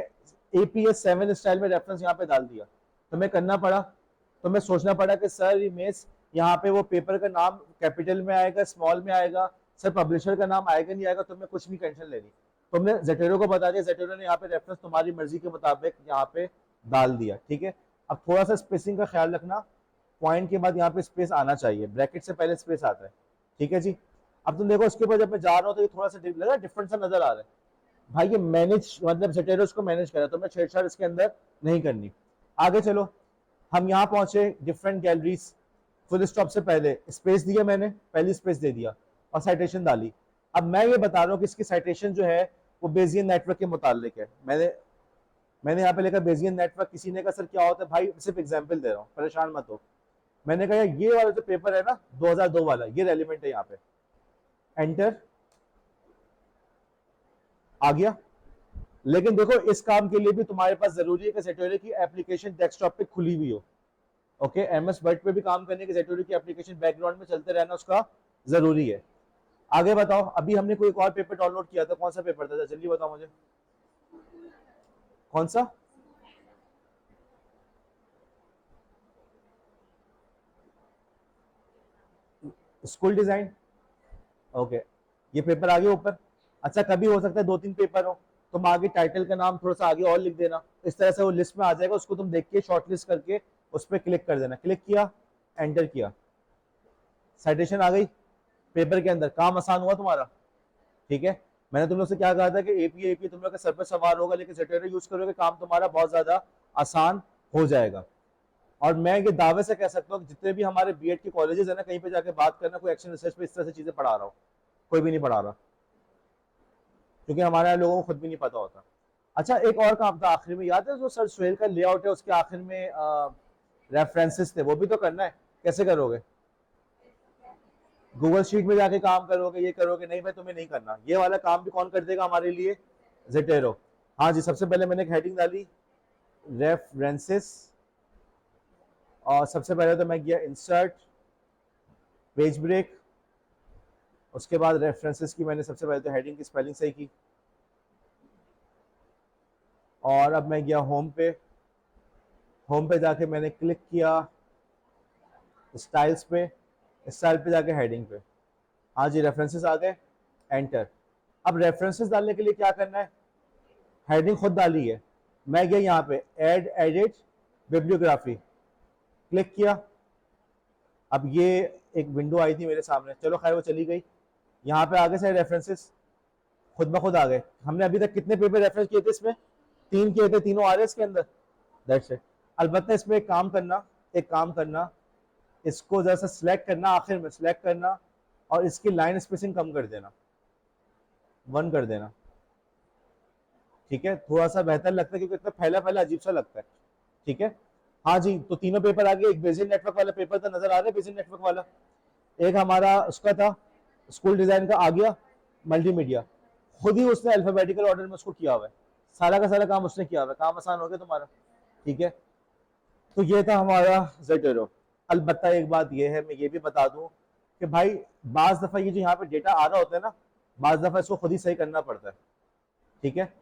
APA 7 स्टाइल में रेफरेंस यहाँ पे डाल दिया। तुम्हें करना पड़ा, तुम्हें सोचना पड़ा कि सर इमेज यहाँ पे वो पेपर का नाम कैपिटल में आएगा, स्मॉल में आएगा, सर पब्लिशर का नाम आएगा नहीं आएगा, तुम्हें कुछ भी टेंशन लेनी। तुमने Zotero को बता दिया, Zotero ने यहाँ पे रेफरेंस तुम्हारी मर्जी के मुताबिक यहाँ पे डाल दिया, ठीक है। अब थोड़ा सा स्पेसिंग का ख्याल रखना, पॉइंट के बाद यहाँ पे स्पेस आना चाहिए, ब्रैकेट से पहले स्पेस आता है, ठीक है जी। अब तुम देखो उसके ऊपर जब मैं जा रहा हूँ तो ये थोड़ा सा लगा डिफरेंट सा नजर आ रहा है। भाई ये मैनेज मतलब Zotero को मैनेज करा, तो मैं छेड़छाड़ इसके अंदर नहीं करनी। आगे चलो, हम यहाँ पहुंचे डिफरेंट गैलरीज, फुल स्टॉप से पहले स्पेस दिया, मैंने पहली स्पेस दे दिया और साइटेशन डाली। अब मैं ये बता रहा हूँ कि इसकी साइटेशन जो है वो बेजियन नेटवर्क के मुतालिक है। मैंने यहाँ पे लिखा बेजियन नेटवर्क, किसी ने कहा सर क्या होता है, भाई सिर्फ एग्जाम्पल दे रहा हूँ, परेशान मत हो। मैंने कहा ये वाला जो पेपर है ना 2002 वाला, ये रेलिवेंट है, यहाँ पे एंटर आ गया। लेकिन देखो इस काम के लिए भी तुम्हारे पास जरूरी है कि Zotero की एप्लीकेशन डेस्कटॉप पे खुली हुई हो। ओके, MS वर्ड पे भी काम करने के Zotero की एप्लीकेशन बैकग्राउंड में चलते रहना उसका जरूरी है। आगे बताओ, अभी हमने कोई एक और पेपर डाउनलोड किया था, कौन सा पेपर था जल्दी बताओ मुझे, कौन सा? School design. ओके, ये पेपर आगे ऊपर। अच्छा, कभी हो सकता है 2-3 पेपर हो, तुम आगे टाइटल का नाम थोड़ा सा आगे और लिख देना, इस तरह से वो लिस्ट में आ जाएगा, उसको तुम देख के शॉर्ट लिस्ट करके उस पर क्लिक कर देना। क्लिक किया, एंटर किया, साइटेशन आ गई पेपर के अंदर, काम आसान हुआ तुम्हारा, ठीक है। मैंने तुम लोग से क्या कहा था कि APA तुम लोग के सर पर सवार होगा, लेकिन Zotero यूज करोगे काम तुम्हारा बहुत ज्यादा आसान हो जाएगा। और मैं ये दावे से कह सकता हूँ कि जितने भी हमारे BEd के कॉलेजेस है ना, कहीं पे जाके बात करना, कोई एक्शन रिसर्च पे इस तरह से चीजें पढ़ा रहा हो, कोई भी नहीं पढ़ा रहा, क्योंकि हमारे यहाँ लोगों को खुद भी नहीं पता होता। अच्छा, एक और काम था आखिर में, याद है जो सर सुहेल का लेआउट है उसके आखिर में रेफरेंसेस थे, वो भी तो करना है, कैसे करोगे? गूगल शीट में जाके काम करोगे, ये करोगे? नहीं भाई तुम्हें नहीं करना, ये वाला काम भी कौन कर देगा हमारे लिए, Zotero। हाँ जी, सबसे पहले मैंने एक हेडिंग डाली रेफरेंसेस, और सबसे पहले तो मैं गया इंसर्ट, पेज ब्रेक, उसके बाद रेफरेंसेस की मैंने सबसे पहले तो हेडिंग की स्पेलिंग सही की, और अब मैं गया होम पे जाके मैंने क्लिक किया स्टाइल्स पे, स्टाइल पे जाके हेडिंग पे, हाँ जी रेफरेंसेस आ गए, एंटर। अब रेफरेंसेस डालने के लिए क्या करना है, हेडिंग खुद डाली है, मैं गया यहाँ पे ऐड एडिट बिब्लियोग्राफी, क्लिक किया। अब ये एक विंडो आई थी मेरे सामने, चलो खैर वो चली गई। यहाँ पे आगे से रेफरेंसेस खुद ब खुद आ गए। हमने अभी तक कितने पेपर रेफरेंस किए थे इसमें? 3 किए थे, तीनों आ रहे हैं इसके अंदर। That's it. अलबत्ता इसमें एक काम करना, इसको जरा सा सिलेक्ट करना, आखिर में सिलेक्ट करना और इसकी लाइन स्पेसिंग कम कर देना, 1 कर देना। ठीक है, थोड़ा सा बेहतर लगता है क्योंकि इतना फैला फैला अजीब सा लगता है। ठीक है, हाँ जी, तो तीनों पेपर आ गए। एक बेसिक नेटवर्क वाला पेपर था, नजर आ रहा है बेसिक नेटवर्क वाला। एक हमारा उसका था स्कूल डिजाइन का, आ गया मल्टीमीडिया। खुद ही उसने अल्फाबेटिकल ऑर्डर में उसको किया हुआ है, सारा का सारा काम उसने किया हुआ है, काम आसान हो गया तुम्हारा। ठीक है, तो ये था हमारा ज़ेटरो। अलबत्ता एक बात ये है, मैं ये भी बता दूं कि भाई बाज दफ़ा ये जो यहाँ पे डेटा आ रहा होता है ना, बाज दफ़ा इसको खुद ही सही करना पड़ता है। ठीक है,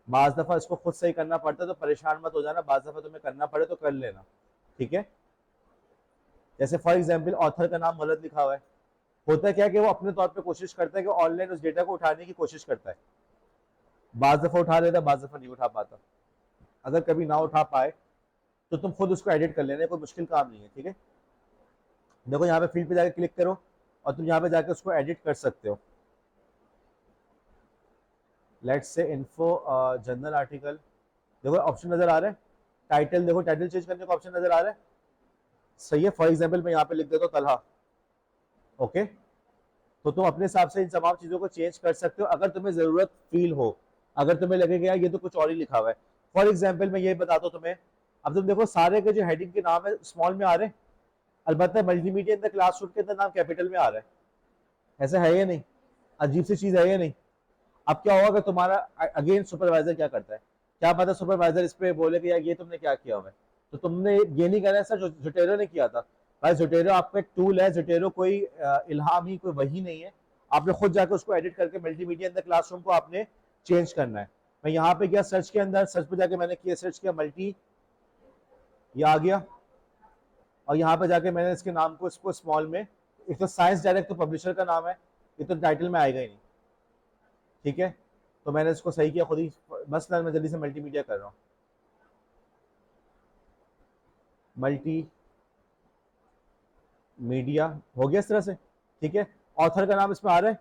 बाज दफ़ा इसको खुद सही करना पड़ता है, तो परेशान मत हो जाना, बाज दफ़ा तुम्हें करना पड़े तो कर लेना। ठीक है, जैसे फॉर एग्जाम्पल ऑथर का नाम गलत लिखा हुआ है, होता क्या है कि वो अपने तौर पे कोशिश करता है कि ऑनलाइन उस डेटा को उठाने की कोशिश करता है, बाज दफ़ा उठा लेता, बाज दफ़ा नहीं उठा पाता। अगर कभी ना उठा पाए तो तुम खुद उसको एडिट कर लेना, कोई मुश्किल काम नहीं है। ठीक है, देखो यहाँ पे फील्ड पे जाके क्लिक करो और तुम यहाँ पे जाके उसको एडिट कर सकते हो। Let's say info general article, देखो ऑप्शन नजर आ रहा है। टाइटल देखो, टाइटल चेंज करने का ऑप्शन नजर आ रहा है। सही है, फॉर एग्जाम्पल मैं यहाँ पे लिख देता हूँ तलहा। ओके, तो तुम अपने हिसाब से इन तमाम चीजों को चेंज कर सकते हो अगर तुम्हें जरूरत फील हो, अगर तुम्हें लगे कि यार ये तो कुछ और ही लिखा हुआ है। फॉर एग्जाम्पल मैं ये बताता हूँ तुम्हें, अब तुम देखो सारे के जो हेडिंग के नाम है स्मॉल में आ रहे हैं, अलबत्ता मल्टीमीडिया इन द क्लासरूम के अंदर नाम कैपिटल में आ रहा है। ऐसा है या नहीं? अजीब सी चीज है या नहीं? अब क्या होगा कि तुम्हारा अगेन सुपरवाइजर क्या करता है, क्या पता सुपरवाइजर इस पे बोले कि यार ये तुमने क्या किया हुआ है, तो तुमने ये नहीं कहना सर जुटेरो ने किया था। भाई जुटेरो आपका एक टूल है, जुटेरो कोई इल्हाम ही, कोई वही नहीं है। आपने खुद जाकर उसको एडिट करके मल्टीमीडिया इन द क्लासरूम को आपने चेंज करना है। मैं यहाँ पे गया सर्च के अंदर, सर्च पे जाके मैंने किया, सर्च किया मल्टी, ये आ गया और यहाँ पे जाके मैंने इसके नाम को इसको स्मॉल में, एक तो साइंस डायरेक्ट तो पब्लिशर का नाम है, ये तो टाइटल में आएगा ही नहीं। ठीक है, तो मैंने इसको सही किया खुद ही, बस मैं जल्दी से मल्टीमीडिया कर रहा हूँ, मल्टी मीडिया हो गया इस तरह से। ठीक है, ऑथर का नाम इसमें आ रहा है,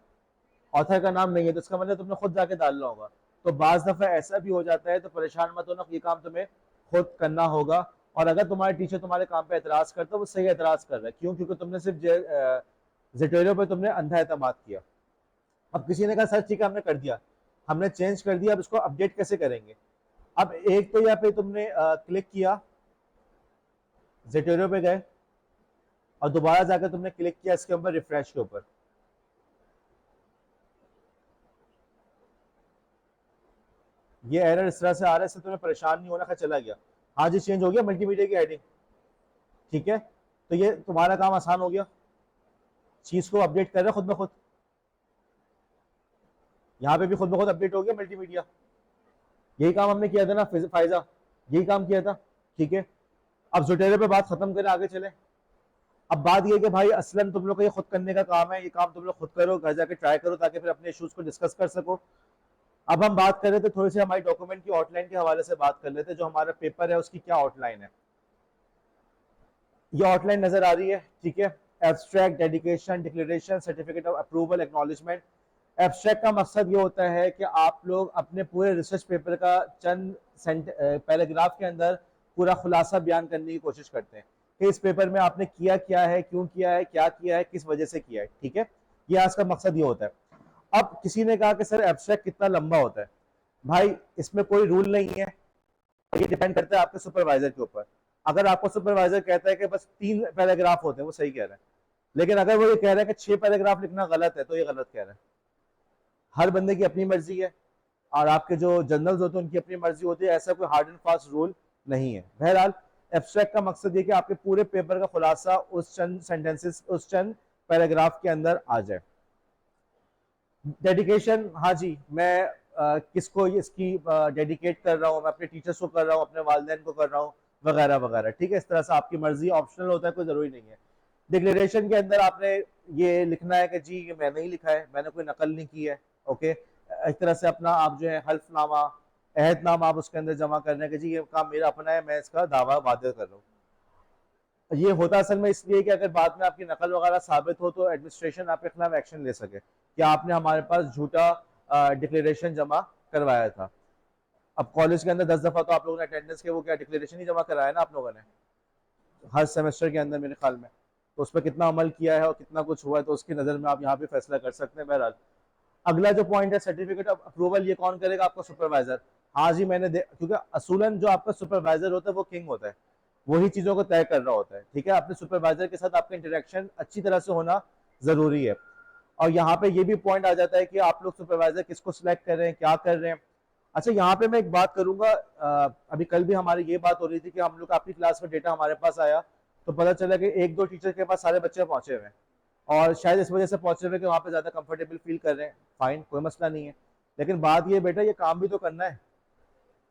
ऑथर का नाम नहीं है तो इसका मतलब तुमने खुद जाके डालना होगा। तो बाज दफा ऐसा भी हो जाता है, तो परेशान मत होना, ये काम तुम्हें खुद करना होगा। और अगर तुम्हारे टीचर तुम्हारे काम पे एतराज करता है, वो सही एतराज कर रहा है, क्यों? क्योंकि तुमने सिर्फ जेटोरियो पे तुमने अंधा एतमाद किया। अब किसी ने कहा सर ठीक है हमने कर दिया, हमने चेंज कर दिया, अब इसको अपडेट कैसे करेंगे? अब एक तो यहाँ पे तुमने क्लिक किया, जेटोरियो पे गए और दोबारा जाकर तुमने क्लिक किया इसके ऊपर, रिफ्रेश के ऊपर, ये एरर इस तरह से आ रहा है, इससे तुम्हें परेशान नहीं होना, खैर चला गया। हाँ जी, चेंज हो गया मल्टीमीडिया की हेडिंग। ठीक है, तो ये तुम्हारा काम आसान हो गया, चीज को अपडेट कर रहे खुद ब खुद, यहाँ पे भी खुद ब खुद अपडेट हो गया मल्टीमीडिया। यही काम हमने किया था ना फायजा, यही काम किया था। ठीक है, अब जुटेरे पे बात खत्म करें, आगे चले। अब बात ये कि भाई असलन तुम लोग का ये खुद करने का काम है, ये काम तुम लोग खुद करो, घर जाके ट्राई करो ताकि फिर अपने इश्यूज को डिस्कस कर सको। अब हम बात कर रहे थे थोड़ी सी हमारी डॉक्यूमेंट की आउटलाइन के हवाले से बात कर लेते, जो हमारा पेपर है उसकी क्या आउटलाइन है। ये आउटलाइन नजर आ रही है। ठीक है, abstract, dedication, declaration, certificate of approval, acknowledgement. Abstract का मकसद ये होता है कि आप लोग अपने पूरे रिसर्च पेपर का चंद पैराग्राफ के अंदर पूरा खुलासा बयान करने की कोशिश करते हैं कि इस पेपर में आपने किया क्या है, क्यों किया है, क्या किया है, किस वजह से किया है। ठीक है, ये आज का मकसद ये होता है। अब किसी ने कहा कि सर एब्स्ट्रैक्ट कितना लंबा होता है? भाई इसमें कोई रूल नहीं है, ये डिपेंड करता है आपके सुपरवाइजर के ऊपर। अगर आपको सुपरवाइजर कहता है कि बस 3 पैराग्राफ होते हैं, वो सही कह रहा है, लेकिन अगर वो ये कह रहा है कि 6 पैराग्राफ लिखना गलत है, तो ये गलत कह रहा है। हर बंदे की अपनी मर्जी है और आपके जो जर्नल्स होते हैं उनकी अपनी मर्जी होती है, ऐसा कोई हार्ड एंड फास्ट रूल नहीं है। बहरहाल एब्स्ट्रैक्ट का मकसद ये कि आपके पूरे पेपर का खुलासा उस चंद सेंटेंसेस, उस चंद पैराग्राफ के अंदर आ जाए। डेडिकेशन, हाँ जी, मैं किसको इसकी डेडिकेट कर रहा हूँ, मैं अपने टीचर्स को कर रहा हूँ, अपने वालिदैन को कर रहा हूँ, वगैरह वगैरह। ठीक है, इस तरह से आपकी मर्जी, ऑप्शनल होता है, कोई जरूरी नहीं है। डिक्लेरेशन के अंदर आपने ये लिखना है कि जी ये मैंने ही लिखा है, मैंने कोई नकल नहीं की है। ओके, एक तरह से अपना आप जो है हल्फनामा, अहदनामा आप उसके अंदर जमा करने के, जी ये काम मेरा अपना है, मैं इसका दावा वादे कर रहा हूँ। ये होता असल में इसलिए कि अगर बाद में आपकी नकल वगैरह साबित हो तो एडमिनिस्ट्रेशन आपके खिलाफ एक्शन ले सके कि आपने हमारे पास झूठा डिक्लेरेशन जमा करवाया था। अब कॉलेज के अंदर 10 दफा तो आप लोगों ने अटेंडेंस के वो क्या डिक्लेरेशन ही जमा कराया ना आप लोगों ने, हर सेमेस्टर के अंदर मेरे ख्याल में। तो उस पर कितना अमल किया है और कितना कुछ हुआ है तो उसकी नज़र में आप यहाँ पे फैसला कर सकते हैं। बहरहाल अगला जो पॉइंट है सर्टिफिकेट ऑफ अप्रूवल, ये कौन करेगा? आपका सुपरवाइजर। हाँ जी, क्योंकि असूलन जो आपका सुपरवाइजर होता है वो किंग होता है, वही चीज़ों को तय कर रहा होता है। ठीक है, अपने सुपरवाइजर के साथ आपका इंटरेक्शन अच्छी तरह से होना ज़रूरी है। और यहाँ पे ये भी पॉइंट आ जाता है कि आप लोग सुपरवाइजर किसको सिलेक्ट कर रहे हैं, क्या कर रहे हैं। अच्छा, यहाँ पे मैं एक बात करूंगा, अभी कल भी हमारी ये बात हो रही थी कि हम लोग आपकी क्लास में डेटा हमारे पास आया तो पता चला कि एक दो टीचर के पास सारे बच्चे पहुंचे हुए हैं, और शायद इस वजह से पहुंचे हुए कि वहाँ पे ज़्यादा कंफर्टेबल फील कर रहे हैं। फाइन, कोई मसला नहीं है, लेकिन बात ये बेटा, ये काम भी तो करना है,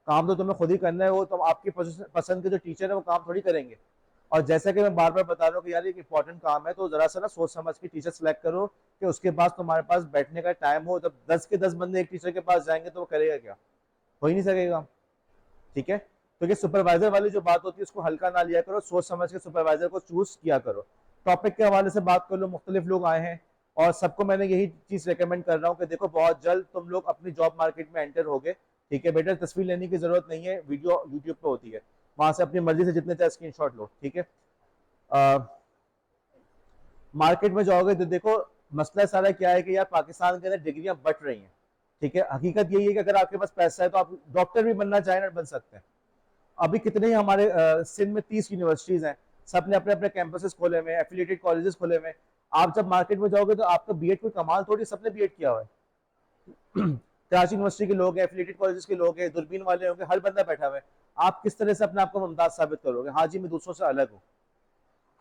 काम तो तुम्हें खुद ही करना है। वो तुम आपकी पसंद के जो टीचर है वो काम थोड़ी करेंगे। और जैसा कि मैं बार बार बता रहा हूँ कि यार एक इंपॉर्टेंट काम है, तो जरा सा ना सोच समझ के टीचर सेलेक्ट करो कि उसके पास तुम्हारे पास बैठने का टाइम हो। जब 10 के 10 बंदे एक टीचर के पास जाएंगे तो वो करेगा क्या? हो ही नहीं सकेगा। ठीक है, तो ये सुपरवाइजर वाली जो बात होती है उसको हल्का ना लिया करो, सोच समझ के सुपरवाइजर को चूज किया करो। टॉपिक के हवाले से बात कर लो, मुख्तलिफ लोग आए हैं और सबको मैंने यही चीज रिकमेंड कर रहा हूँ कि देखो बहुत जल्द तुम लोग अपनी जॉब मार्केट में एंटर होगे। ठीक है बेटा, तस्वीर लेने की जरूरत नहीं है, वीडियो यूट्यूब पे होती है, वहां से अपनी मर्जी से जितने चाहे स्क्रीनशॉट लो। ठीक है, मार्केट में जाओगे तो देखो मसला सारा क्या है कि यार पाकिस्तान के अंदर डिग्रियां बट रही हैं। ठीक है, हकीकत यही है कि अगर आपके पास पैसा है तो आप डॉक्टर भी बनना चाहें ना बन सकते हैं। अभी कितने ही हमारे सिंध में 30 यूनिवर्सिटीज हैं, सब ने अपने अपने कैंपसेस खोले हुए हैं, एफिलिएटेड कॉलेजेस खोले हुए हैं। आप जब मार्केट में जाओगे तो आपका बीएड कोई कमाल थोड़ी, सबने बीएड किया हुआ है। कराची यूनिवर्सिटी के लोग हैं, एफिलिएटेड कॉलेजेस के लोग हैं, दूरबीन वाले होंगे, हर बंदा बैठा हुआ है। आप किस तरह से अपने आप को मुमताज साबित करोगे? हाँ जी मैं दूसरों से अलग हूँ।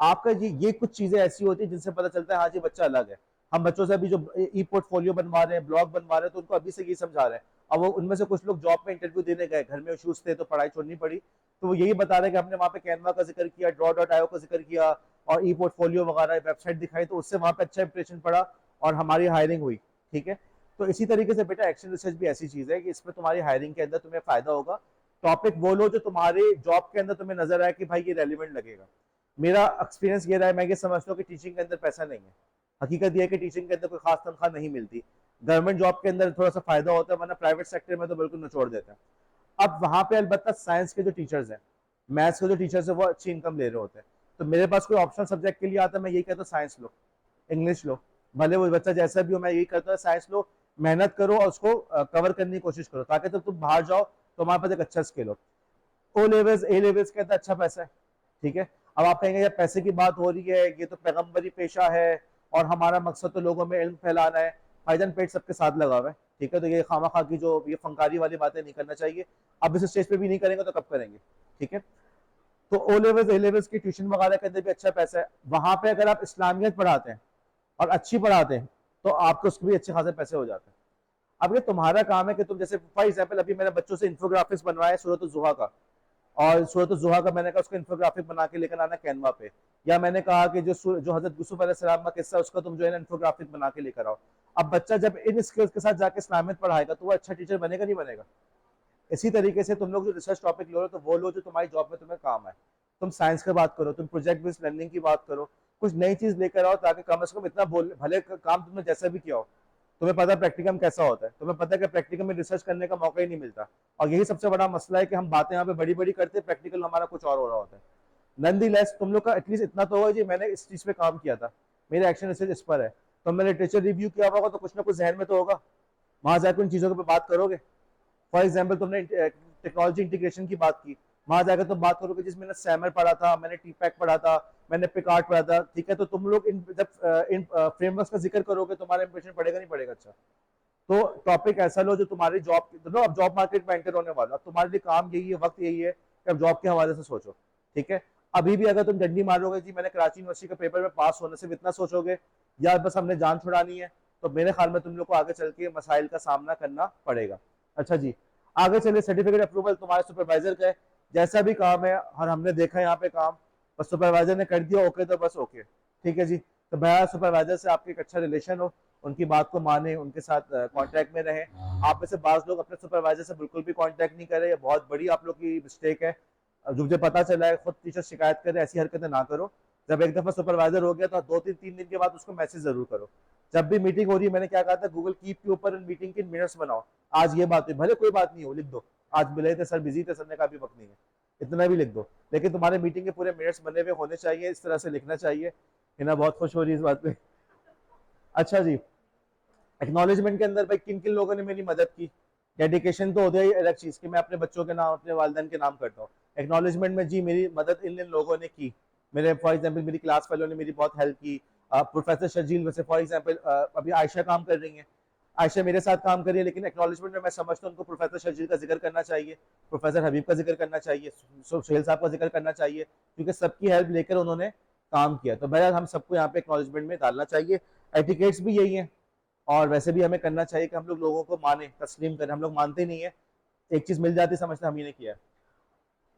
आपका ये कुछ चीजें ऐसी होती है जिनसे पता चलता है हाँ जी बच्चा अलग है। हम बच्चों से अभी जो ई पोर्टफोलियो बनवा रहे हैं, ब्लॉग बनवा रहे हैं, तो उनको अभी से ये समझा रहे हैं। अब वो उनमें से कुछ लोग जॉब पे इंटरव्यू देने गए, घर में इश्यूज थे तो पढ़ाई छोड़नी पड़ी, तो वो यही बता रहे हैं कि हमने वहाँ पे कैनवा का जिक्र किया, ड्रॉ.io का जिक्र किया और ई पोर्टफोलियो वगैरह वेबसाइट दिखाई, तो उससे वहाँ पे अच्छा इंप्रेशन पड़ा और हमारी हायरिंग हुई। ठीक है, तो इसी तरीके से बेटा एक्शन रिसर्च भी ऐसी चीज है कि इसमें तुम्हारी हायरिंग के अंदर तुम्हें फायदा होगा। टॉपिक वो लो जो तुम्हारे जॉब के अंदर तुम्हें नजर आए कि भाई ये रेलिवेंट लगेगा। मेरा एक्सपीरियंस ये रहा है, मैं ये समझता हूँ कि टीचिंग के अंदर पैसा नहीं है। हकीकत यह है कि टीचिंग के अंदर कोई खास तनख्वाह नहीं मिलती। गवर्नमेंट जॉब के अंदर थोड़ा सा फायदा होता है, वरना प्राइवेट सेक्टर में तो बिल्कुल निचोड़ देता है। अब वहां पे अलबत्ता साइंस के जो टीचर्स हैं, मैथ्स के जो टीचर्स हैं, वो अच्छी इनकम ले रहे होते हैं। तो मेरे पास कोई ऑप्शनल सब्जेक्ट के लिए आता है, मैं यही कहता हूँ साइंस लो, इंग्लिश लो, भले वो बच्चा जैसा भी हो, मैं यही कहता हूँ साइंस लो, मेहनत करो और उसको कवर करने की कोशिश करो, ताकि जब तुम बाहर जाओ तो हमारे पास एक अच्छा स्किल हो। ओ लेवल्स ए लेवल्स के अंदर अच्छा पैसा है। ठीक है, अब आप कहेंगे यार पैसे की बात हो रही है, ये तो पैगंबरी पेशा है और हमारा मकसद तो लोगों में इल्म फैलाना है। भाईजान पेट सबके साथ लगा हुआ है। ठीक है, तो ये खामा खा की जो ये फंकारी वाली बातें नहीं करना चाहिए। अब इस स्टेज पे भी नहीं करेंगे तो कब करेंगे? ठीक है, तो ओ लेवल्स ए लेवल्स की ट्यूशन वगैरह के अंदर भी अच्छा पैसा है। वहां पे अगर आप इस्लामियत पढ़ाते हैं और अच्छी पढ़ाते हैं तो आपको उसके भी अच्छे खासे पैसे हो जाते हैं। अब ये तुम्हारा काम है कि तुम जैसे फॉर एग्जाम्पल अभी मैंने बच्चों से इंफोग्राफिक्स बनवाया सूरत जुहा का, और सूरत जुहा का मैंने कहा उसको इंफोग्राफिक बना के लेकर आना कैनवा पे, या मैंने कहा कि जो हजरत यूसुफ अलैहिस्सलाम का किस्सा उसका तुम जो है ना इंफोग्राफिक बना के लेकर आओ। अब बच्चा जब इन स्किल्स के साथ जाके इस्लामियत पढ़ाएगा तो वो अच्छा टीचर बनेगा नहीं बनेगा? इसी तरीके से तुम लोग जो रिसर्च टॉपिक लो तो वो लो जो तुम्हारी जॉब में तुम्हें काम है। तुम साइंस की बात करो, तुम प्रोजेक्ट बेस्ड लर्निंग की बात करो, कुछ नई चीज लेकर आओ ताकि कम से कम इतना बोल भले काम तुमने जैसा भी किया हो, तुम्हें पता है प्रैक्टिकम कैसा होता है, तुम्हें पता है कि प्रैक्टिकम में रिसर्च करने का मौका ही नहीं मिलता। और यही सबसे बड़ा मसला है कि हम बातें यहाँ पे बड़ी बड़ी करते हैं, प्रैक्टिकल हमारा कुछ और हो रहा होता है। नंदी लेस तुम लोग का एटलीस्ट इतना तो होगा जी मैंने इस चीज पे काम किया था, मेरे एक्शन रिसर्च इस पर है, तो मैंने लिटरेचर रिव्यू किया होगा तो कुछ ना कुछ जहन में तो होगा, वहां जाकर उन चीजों पर बात करोगे। फॉर एग्जाम्पल तुमने टेक्नोलॉजी इंटीग्रेशन की बात की, वहां जाकर तुम बात करोगे जिस मैंने सैमर पढ़ा था, मैंने टीपैक पढ़ा था, मैंने पिकार्ड पढ़ा था। ठीक है, तो तुम लोग इन फ्रेमवर्क का जिक्र करोगे, तुम्हारा इंप्रेशन पड़ेगा नहीं पड़ेगा? अच्छा, तो टॉपिक ऐसा लो जो तुम्हारी जॉब, मतलब अब जॉब मार्केट में एंटर होने वाला, अब तुम्हारे लिए काम यही है, वक्त यही है कि अब जॉब के हवाले से सोचो। ठीक है, अभी भी अगर तुम डंडी मारोगे जी मैंने कराची यूनिवर्सिटी का पेपर में पास होने से इतना सोचोगे या बस हमने जान छुड़ानी है, तो मेरे ख्याल में तुम लोग को आगे चल के मसाइल का सामना करना पड़ेगा। अच्छा जी, आगे चलिए, सर्टिफिकेट अप्रूवल तुम्हारे सुपरवाइजर का है, जैसा भी काम है और हमने देखा यहाँ पे काम, बस सुपरवाइजर ने कर दिया ओके तो बस ओके। ठीक है जी, तो भैया सुपरवाइजर से आपके एक अच्छा रिलेशन हो, उनकी बात को माने, उनके साथ कांटेक्ट में रहें। आप में से बाज लोग अपने सुपरवाइजर से बिल्कुल भी कांटेक्ट नहीं करें, ये बहुत बड़ी आप लोग की मिस्टेक है। जो मुझे पता चला है, खुद टीचर शिकायत करे ऐसी हरकतें ना करो। जब एक दफा सुपरवाइजर हो गया तो 2-3 दिन के बाद उसको मैसेज जरूर करो। जब भी मीटिंग हो रही है, मैंने क्या कहा था, गूगल कीप के ऊपर मीटिंग के मिनट्स बनाओ। आज ये बात हुई, भले कोई बात नहीं हो, लिख दो, आज मिले थे सर, बिजी थे सर ने कहा अभी वक्त नहीं है, इतना भी लिख दो, लेकिन तुम्हारे मीटिंग के पूरे मिनट्स बने हुए होने चाहिए, इस तरह से लिखना चाहिए। हिना बहुत खुश हो रही है इस बात पे। अच्छा जी, एक्नॉलेजमेंट के अंदर भाई किन किन लोगों ने मेरी मदद की। डेडिकेशन तो होता ही अलग चीज कि मैं अपने बच्चों के नाम, अपने वालिदैन के नाम करता हूँ। एक्नॉलेजमेंट में जी मेरी मदद इन इन लोगों ने की। मेरे फॉर एग्जांपल मेरी क्लास फेलो ने मेरी बहुत हेल्प की। प्रोफेसर शर्जील वैसे फॉर एग्जांपल अभी आयशा काम कर रही हैं, आयशा मेरे साथ काम कर रही है, लेकिन एक्नॉलेजमेंट में मैं समझता हूँ उनको प्रोफेसर शर्जील का जिक्र करना चाहिए, प्रोफेसर हबीब का जिक्र करना चाहिए, सुहेल साहब का जिक्र करना चाहिए, क्योंकि सबकी हेल्प लेकर उन्होंने काम किया। तो बहरहाल हम सबको यहाँ पे एक्नॉलेजमेंट में डालना चाहिए। एटिकेट्स भी यही है, और वैसे भी हमें करना चाहिए कि हम लोग लोगों को माने, तस्लीम करें। हम लोग मानते नहीं है, एक चीज मिल जाती समझते हम ही ने किया है।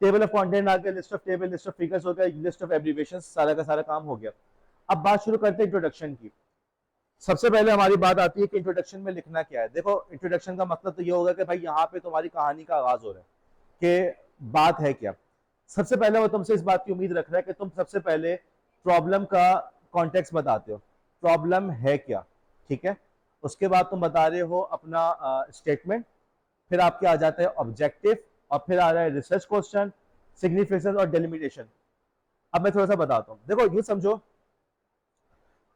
टेबल ऑफ कंटेंट आ गया, list of table, list of figures हो गया, लिस्ट ऑफ एब्रीविएशन, सारा का सारा काम हो गया। अब बात शुरू करते हैं इंट्रोडक्शन की। सबसे पहले हमारी बात आती है कि इंट्रोडक्शन में लिखना क्या है। देखो, इंट्रोडक्शन का मतलब तो ये होगा कि भाई यहाँ पे तुम्हारी कहानी का आगाज हो रहा है कि बात है क्या। सबसे पहले वो तुमसे इस बात की उम्मीद रख रहा है कि तुम सबसे पहले प्रॉब्लम का कॉन्टेक्स्ट बताते हो, प्रॉब्लम है क्या, ठीक है। उसके बाद तुम बता रहे हो अपना स्टेटमेंट, फिर आपके आ जाता है ऑब्जेक्टिव, और फिर आ रहा है रिसर्च क्वेश्चन, सिग्निफिकेंस और डेलिमिटेशन। अब मैं थोड़ा सा बताता हूँ। देखो ये समझो,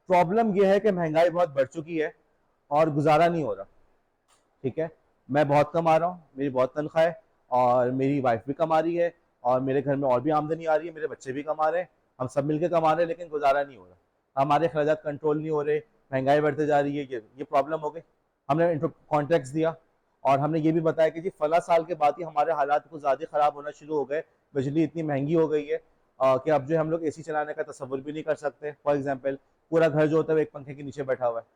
प्रॉब्लम ये है कि महंगाई बहुत बढ़ चुकी है और गुजारा नहीं हो रहा, ठीक है। मैं बहुत कमा रहा हूँ, मेरी बहुत तनख्वाह है, और मेरी वाइफ भी कमा रही है, और मेरे घर में और भी आमदनी आ रही है, मेरे बच्चे भी कमा रहे हैं, हम सब मिलकर कमा रहे हैं, लेकिन गुजारा नहीं हो रहा, हमारे खर्चात कंट्रोल नहीं हो रहे, महंगाई बढ़ते जा रही है, ये प्रॉब्लम हो गई। हमने कॉन्टेक्स्ट दिया, और हमने ये भी बताया कि जी फला साल के बाद ही हमारे हालात कुछ ज़्यादा ख़राब होना शुरू हो गए, बिजली इतनी महंगी हो गई है कि अब जो हम लोग एसी चलाने का तसव्वुर भी नहीं कर सकते। फॉर एग्जांपल पूरा घर जो होता है एक पंखे के नीचे बैठा हुआ है।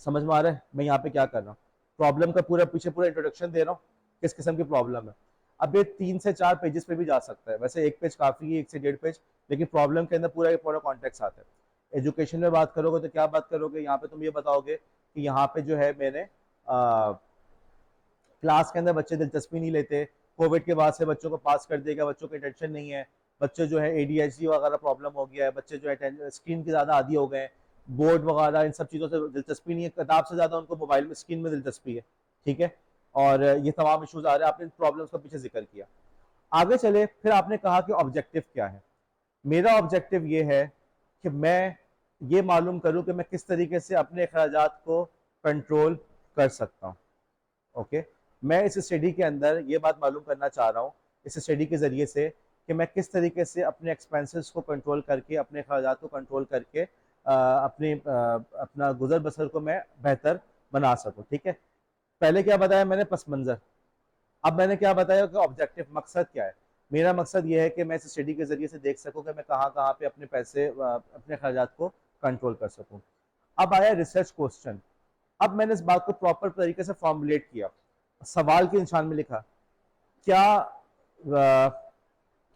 समझ में आ रहा है मैं यहाँ पे क्या कर रहा हूँ? प्रॉब्लम का पूरा पीछे पूरा इंट्रोडक्शन दे रहा हूँ, किस किस्म की प्रॉब्लम है। अब ये 3 से 4 पेजेस पे भी जा सकता है, वैसे एक पेज काफ़ी है, 1 से 1.5 पेज, लेकिन प्रॉब्लम के अंदर पूरा कॉन्टेक्स्ट आता है। एजुकेशन में बात करोगे तो क्या बात करोगे, यहाँ पे तुम ये बताओगे कि यहाँ पे जो है मैंने क्लास के अंदर बच्चे दिलचस्पी नहीं लेते, कोविड के बाद से बच्चों को पास कर देगा, बच्चों को टेंशन नहीं है, बच्चे जो है एडीएचडी वगैरह प्रॉब्लम हो गया है, बच्चे जो है स्क्रीन के ज़्यादा आदी हो गए, बोर्ड वगैरह इन सब चीज़ों से दिलचस्पी नहीं है, किताब से ज़्यादा उनको मोबाइल में स्क्रीन में दिलचस्पी है, ठीक है। और ये तमाम इशूज़ आ रहे हैं, आपने प्रॉब्लम्स का पीछे जिक्र किया। आगे चले, फिर आपने कहा कि ऑब्जेक्टिव क्या है। मेरा ऑब्जेक्टिव ये है कि मैं ये मालूम करूँ कि मैं किस तरीके से अपने अखराजात को कंट्रोल कर सकता हूँ, ओके। मैं इस स्टडी के अंदर ये बात मालूम करना चाह रहा हूँ, इस स्टडी के ज़रिए से, कि मैं किस तरीके से अपने एक्सपेंसेस को कंट्रोल करके, अपने अखराजात को कंट्रोल करके अपना गुजर बसर को मैं बेहतर बना सकूँ, ठीक है। पहले क्या बताया मैंने, पस मंज़र। अब मैंने क्या बताया कि ऑब्जेक्टिव, मकसद क्या है। मेरा मकसद ये है कि मैं इस स्टडी के ज़रिए से देख सकूँ कि मैं कहाँ कहाँ पे अपने पैसे, अपने अखराजात को कंट्रोल कर सकूँ। अब आया रिसर्च क्वेश्चन। अब मैंने इस बात को प्रॉपर तरीके से फॉर्मुलेट किया, सवाल के निशान में लिखा, क्या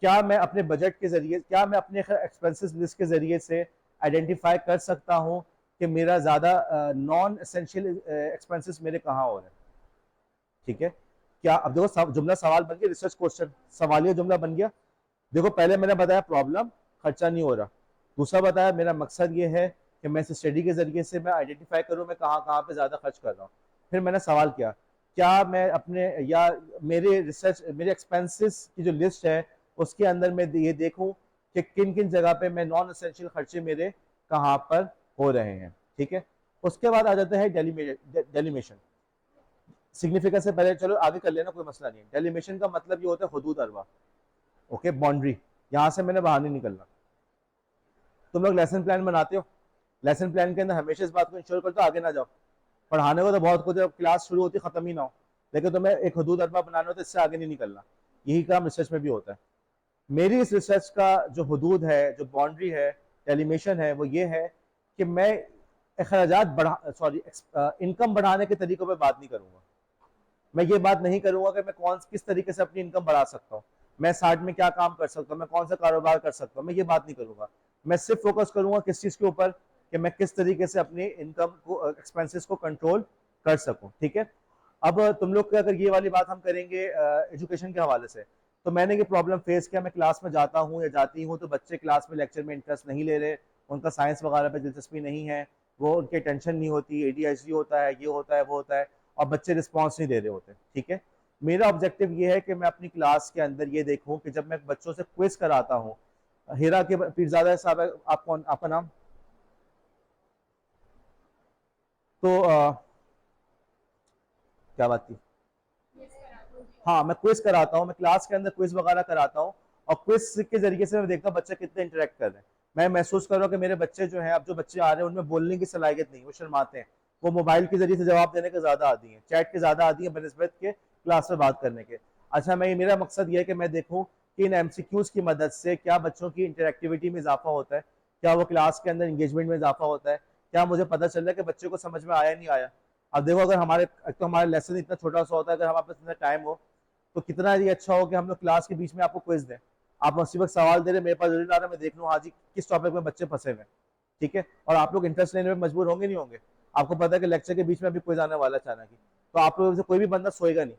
क्या मैं अपने बजट के जरिए, क्या मैं अपने एक्सपेंसेस लिस्ट के जरिए से आइडेंटिफाई कर सकता हूं कि मेरा ज़्यादा नॉन एसेंशियल एक्सपेंसेस मेरे कहाँ हो रहे हैं, ठीक है। क्या, अब देखो जुमला सवाल बन गया, रिसर्च क्वेश्चन सवालिया जुमला बन गया। देखो पहले मैंने बताया प्रॉब्लम, खर्चा नहीं हो रहा। दूसरा बताया मेरा मकसद ये है कि मैं इस स्टडी के जरिए से मैं आइडेंटिफाई करूँ मैं कहाँ कहाँ पे ज़्यादा खर्च कर रहा हूँ। फिर मैंने सवाल किया, क्या मैं अपने, या मेरे रिसर्च, मेरे एक्सपेंसेस की जो लिस्ट है उसके अंदर मैं ये देखूं कि किन किन जगह पे मैं नॉन एसेंशियल खर्चे मेरे कहाँ पर हो रहे हैं, ठीक है। उसके बाद आ जाता है डेलिमेशन। सिग्निफिकेंस से पहले चलो आगे कर लेना, कोई मसला नहीं है। डेलिमेशन का मतलब ये होता है हुदूद अरवा, ओके, बाउंड्री, यहाँ से मैंने बाहर नहीं निकलना। तुम लोग लेसन प्लान बनाते हो, लेसन प्लान के अंदर हमेशा इस बात को इंश्योर करते हो आगे ना जाओ। पढ़ाने को तो बहुत कुछ है, क्लास शुरू होती खत्म ही ना हो, लेकिन तुम्हें एक हदूद अरबा बनाना हो तो इससे आगे नहीं निकलना। यही काम रिसर्च में भी होता है। मेरी इस रिसर्च का जो हदूद है, जो बाउंड्री है, डेलिमेशन है, वो ये है कि मैं अखराजात इनकम बढ़ाने के तरीकों पर बात नहीं करूंगा। मैं ये बात नहीं करूंगा कि मैं किस तरीके से अपनी इनकम बढ़ा सकता हूँ, मैं साइड में क्या काम कर सकता हूँ, मैं कौन सा कारोबार कर सकता हूँ, मैं ये बात नहीं करूंगा। मैं सिर्फ फोकस करूंगा किस चीज़ के ऊपर, कि मैं किस तरीके से अपनी इनकम को, एक्सपेंसेस को कंट्रोल कर सकूं, ठीक है। अब तुम लोग अगर ये वाली बात हम करेंगे एजुकेशन के हवाले से, तो मैंने ये प्रॉब्लम फेस किया, मैं क्लास में जाता हूँ या जाती हूँ तो बच्चे क्लास में लेक्चर में इंटरेस्ट नहीं ले रहे, उनका साइंस वगैरह पे दिलचस्पी नहीं है, वो उनके टेंशन नहीं होती, एडीएचडी होता है, ये होता है, वो होता है, और बच्चे रिस्पॉन्स नहीं दे रहे होते। ठीक है, मेरा ऑब्जेक्टिव ये है कि मैं अपनी क्लास के अंदर ये देखूं कि जब मैं बच्चों से क्विज कराता हूँ, हीरा के पीरजादा साहब है, आपका नाम, तो क्या बात थी? हाँ, मैं क्विज कराता हूँ, मैं क्लास के अंदर क्विज वगैरह कराता हूँ, और क्विज के जरिए से मैं देखता हूँ बच्चे कितने इंटरेक्ट कर रहे हैं। मैं महसूस कर रहा हूँ कि मेरे बच्चे जो हैं, अब जो बच्चे आ रहे हैं उनमें बोलने की सलाहियत नहीं, वो शर्माते हैं, वो मोबाइल के जरिए से जवाब देने के ज्यादा आदी हैं, चैट के ज्यादा आदी हैं बनस्बत के क्लास में बात करने के। अच्छा, मैं मेरा मकसद ये है कि मैं देखूँ कि इन एमसीक्यूज की मदद से क्या बच्चों की इंटरेक्टिविटी में इजाफा होता है, क्या वो क्लास के अंदर इंगेजमेंट में इजाफा होता है, क्या मुझे पता चल रहा है कि बच्चे को समझ में आया नहीं आया। अब देखो, अगर हमारे तो हमारा लेसन इतना छोटा सा होता है, अगर हमारे पास इतना टाइम हो तो कितना ही अच्छा हो कि हम लोग क्लास के बीच में आपको क्विज दें, आप उसी वक्त सवाल दे रहे, मेरे पास जरूर आ रहा है, मैं देख लूँ हाँ जी किस टॉपिक में बच्चे फंसे हुए हैं। ठीक है, और आप लोग इंटरेस्ट लेने में मजबूर होंगे नहीं होंगे? आपको पता है कि लेक्चर के बीच में अभी क्विज आने वाला है अचानक ही, तो आप लोगों से कोई भी बंदा सोएगा नहीं।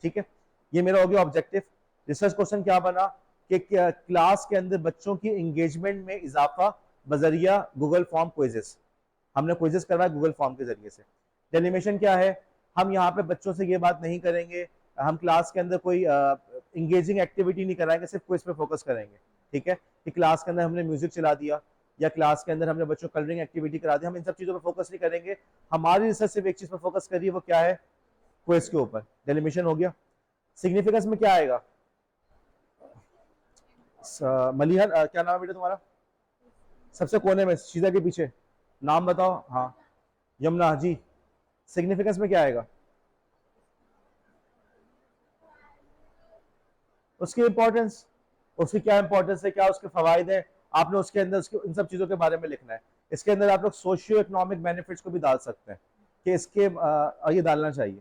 ठीक है, ये मेरा हो गया ऑब्जेक्टिव। रिसर्च क्वेश्चन क्या बना कि क्लास के अंदर बच्चों की एंगेजमेंट में इजाफा बजरिया गूगल फॉर्म क्विजेस, हमने क्विजेस करवाया गूगल फॉर्म के जरिए से। डेलिमेशन क्या है, हम यहाँ पे बच्चों से ये बात नहीं करेंगे, हम क्लास के अंदर कोई इंगेजिंग एक्टिविटी नहीं कराएंगे, सिर्फ क्विज पे फोकस करेंगे। ठीक है, कि क्लास के अंदर हमने म्यूजिक चला दिया या क्लास के अंदर हमने बच्चों को कलरिंग एक्टिविटी करा दी, हम इन सब चीजों पर फोकस नहीं करेंगे। हमारी रिसर्च सिर्फ एक चीज पर फोकस करिए, वो क्या है? क्विज के ऊपर। डेलिमेशन हो गया। सिग्निफिकेंस में क्या आएगा? मलिहन, क्या नाम है बेटा तुम्हारा? सबसे कोने में शीजा के पीछे, नाम बताओ। हाँ, यमुना जी। सिग्निफिकेंस में क्या आएगा? उसकी इंपॉर्टेंस, उसकी क्या इंपॉर्टेंस है, क्या उसके फवायद है, आपने उसके अंदर उसके इन सब चीजों के बारे में लिखना है। इसके अंदर आप लोग सोशियो इकोनॉमिक बेनिफिट्स को भी डाल सकते हैं कि इसके ये डालना चाहिए,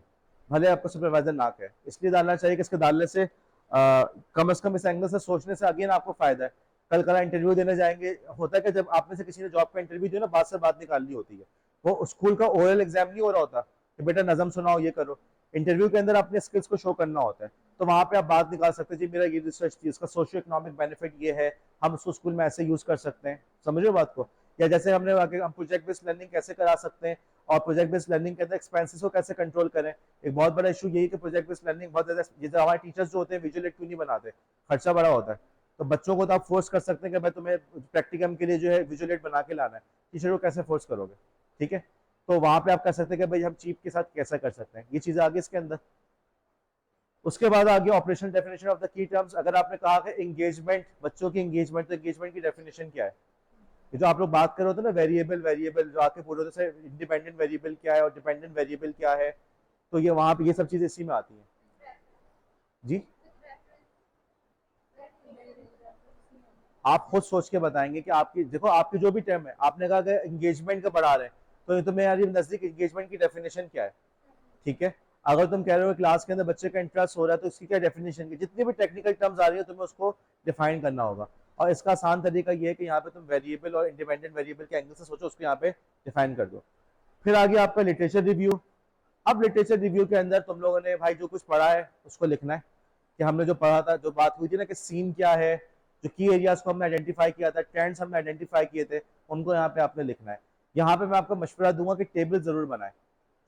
भले आपको सुपरवाइजर ना कहे, इसलिए डालना चाहिए कि इसके डालने से कम से कम इस एंगल से सोचने से अगेन आपको फायदा है। कल कल इंटरव्यू देने जाएंगे, होता है कि जब आप में से किसी ने जॉब का इंटरव्यू दिया ना, बात से बात निकालनी होती है, वो स्कूल का ओरल एग्जाम नहीं हो रहा होता कि बेटा नजम सुनाओ, ये करो। इंटरव्यू के अंदर अपने स्किल्स को शो करना होता है, तो वहां पे आप बात निकाल सकते हैं, जी मेरा ये रिसर्च थी, इसका सोशियो इकोनॉमिक बेनिफिट ये है, हम उसको स्कूल में ऐसे यूज कर सकते हैं। समझो बात को? या जैसे हमने हम प्रोजेक्ट बेस्ड लर्निंग कैसे करा सकते हैं, और प्रोजेक्ट बेस्ड लर्निंग के अंदर एक्सपेंसेस को कैसे कंट्रोल करें। एक बहुत बड़ा इशू यही कि प्रोजेक्ट बेस्ड लर्निंग बहुत ज्यादा, जैसे हमारे टीचर्स जो होते हैं विजुअल एड क्यों नहीं बनाते, खर्चा बड़ा होता है। तो बच्चों को तो आप फोर्स कर सकते हैं कि भाई तुम्हें प्रैक्टिकम के लिए जो है विजुअल एड बना के लाना है, टीचर को कैसे फोर्स करोगे? ठीक है, तो वहां पे आप कर सकते हैं कि भाई हम चीफ के साथ कैसा कर सकते हैं, ये चीजें आगे इसके अंदर। उसके बाद आगे operational definition of the key terms. अगर आपने कहा कि एंगेजमेंट, बच्चों की एंगेजमेंट, तो एंगेजमेंट की डेफिनेशन क्या है? ये जो आप लोग बात कर रहे होते हैं ना, वेरिएबल वेरिएबल जो आके पूरे होते हैं, इंडिपेंडेंट वेरिएबल क्या है और डिपेंडेंट वेरिएबल क्या है, तो ये वहां पे ये सब चीजें इसी में आती हैं। जी, आप खुद सोच के बताएंगे कि आपकी, देखो आपकी जो भी टर्म है, आपने कहा कि एंगेजमेंट का बढ़ा रहे हैं, तो तुम्हें यार ये नजदीक एंगेजमेंट की डेफिनेशन क्या है? ठीक है, अगर तुम कह रहे हो क्लास के अंदर बच्चे का इंटरेस्ट हो रहा है, तो इसकी क्या डेफिनेशन की, जितनी भी टेक्निकल टर्म्स आ रही है तुम्हें उसको डिफाइन करना होगा। और इसका आसान तरीका ये है कि यहाँ पे तुम वेरिएबल और इंडिपेंडेंट वेरिएबल के एंगल से सोचो, उसको यहाँ पे डिफाइन कर दो। फिर आगे आपका लिटरेचर रिव्यू। अब लिटरेचर रिव्यू के अंदर तुम लोगों ने भाई जो कुछ पढ़ा है उसको लिखना है, कि हमने जो पढ़ा था, जो बात हुई थी ना कि सीन क्या है, जो की एरियाज को हमने आइडेंटिफाई किया था, ट्रेंड्स हमने आइडेंटिफाई किए थे, उनको यहाँ पे आपने लिखना है। यहाँ पे मैं आपको मशवरा दूंगा कि टेबल जरूर बनाए,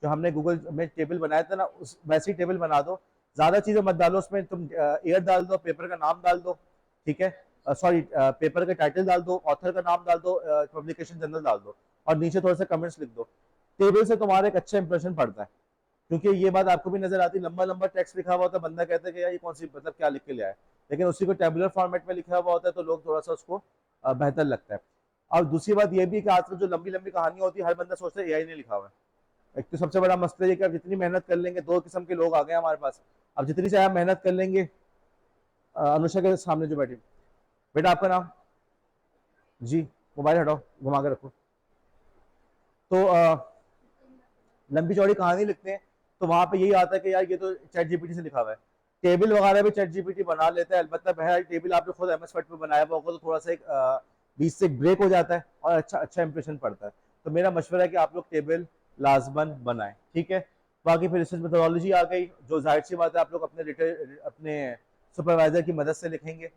जो हमने गूगल में टेबल बनाया था ना, उस वैसी टेबल बना दो। ज्यादा चीजें मत डालो उसमें, तुम ईयर डाल दो, पेपर का नाम डाल दो, ठीक है, सॉरी पेपर का टाइटल डाल दो, ऑथर का नाम डाल दो, पब्लिकेशन जनरल डाल दो, और नीचे थोड़ा सा कमेंट्स लिख दो। टेबल से तुम्हारा एक अच्छा इंप्रेशन पड़ता है, क्योंकि ये बात आपको भी नजर आती है, लंबा लंबा टेक्स्ट लिखा हुआ होता है, बंदा कहता है कि यार ये कौन सी, मतलब क्या लिख के लिया है, लेकिन उसी को टेबुलर फॉर्मेट में लिखा हुआ होता है तो लोग थोड़ा सा उसको बेहतर लगता है। और दूसरी बात ये भी कि आजकल जो लंबी लंबी कहानी होती है, हर बंदा सोचता है एआई ने लिखा हुआ है। एक तो सबसे बड़ा मसला ये कि आप जितनी मेहनत कर लेंगे, दो किस्म के लोग आ गए हमारे पास, अब जितनी चाहे आप मेहनत कर लेंगे। अनुषा के सामने जो बैठी, बेटा आपका नाम? जी, मोबाइल हटाओ, घुमा के रखो। तो लंबी चौड़ी कहानी लिखते हैं, तो वहां पे यही आता है कि यार ये तो चैट जीपीटी से लिखा हुआ है। टेबल वगैरह भी चैट जीपीटी बना लेता है, अलबत्ता बहरहाल टेबल आपने खुद एमएस वर्ड पे बनाया हुआ होगा, तो थोड़ा सा एक बीच से ब्रेक हो जाता है और अच्छा अच्छा इंप्रेशन पड़ता है। तो मेरा मशवरा है कि आप लोग टेबल लाजमन बनाएं, ठीक है। बाकी फिर रिसर्च मेथोडोलॉजी आ गई, जो जाहिर सी बात है आप लोग अपने सुपरवाइजर की मदद से लिखेंगे,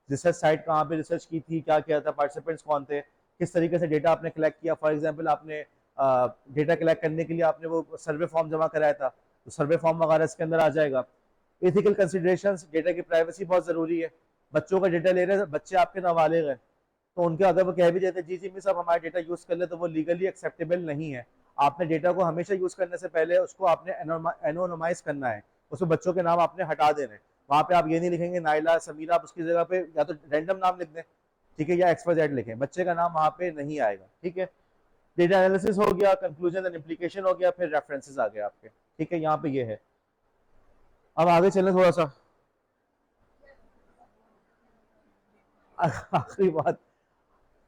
रिसर्च साइट कहाँ पे रिसर्च की थी, क्या किया था, पार्टिसिपेंट्स कौन थे, किस तरीके से डेटा आपने कलेक्ट किया। फॉर एग्जांपल आपने डेटा कलेक्ट करने के लिए आपने वो सर्वे फॉर्म जमा कराया था, तो सर्वे फॉर्म वगैरह इसके अंदर आ जाएगा। एथिकल कंसिडरेशंस, डेटा की प्राइवेसी बहुत ज़रूरी है। बच्चों का डेटा ले रहे हैं, बच्चे आपके नाबालिग हैं, तो उनके अगर वो कह भी देते जी जी मिस आप हमारा डेटा यूज़ कर ले, तो वो लीगली एक्सेप्टेबल नहीं है। आपने डेटा को हमेशा यूज़ करने से पहले उसको आपने एनोनिमाइज करना है, उसमें बच्चों के नाम आपने हटा देने। वहाँ पे आप ये नहीं लिखेंगे नाइला समीरा, आप उसकी जगह पे या तो रैंडम नाम लिख दें, ठीक है, या XYZ लिखें, बच्चे का नाम वहाँ पे नहीं आएगा, ठीक है। डेटा एनालिसिस हो गया, कंक्लूजन एंड इम्प्लीकेशन हो गया, फिर रेफरेंसेस आ गए आपके, ठीक है, यहाँ पे ये है। अब आगे चलें थोड़ा सा। आखिरी बात,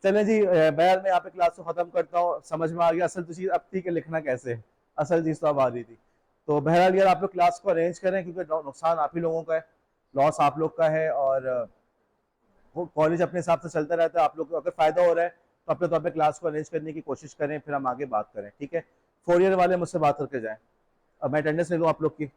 चलें जी, बहरहाल मैं यहाँ पे क्लास को ख़त्म करता हूँ, समझ में आ गया असल चीज़ अब थी कि लिखना कैसे है, असल चीज़ तो अब आ रही थी। तो बहरहाल यार आप लोग क्लास को अरेंज करें, क्योंकि नुकसान आप ही लोगों का है, लॉस आप लोग का है, और वो कॉलेज अपने हिसाब से चलता रहता है। आप लोग को अगर फ़ायदा हो रहा है तो अपने तौर पे क्लास को अरेंज करने की कोशिश करें, फिर हम आगे बात करें, ठीक है। 4 ईयर वाले मुझसे बात करके जाएं, अब मैं अटेंडेंस ले लूँ आप लोग की।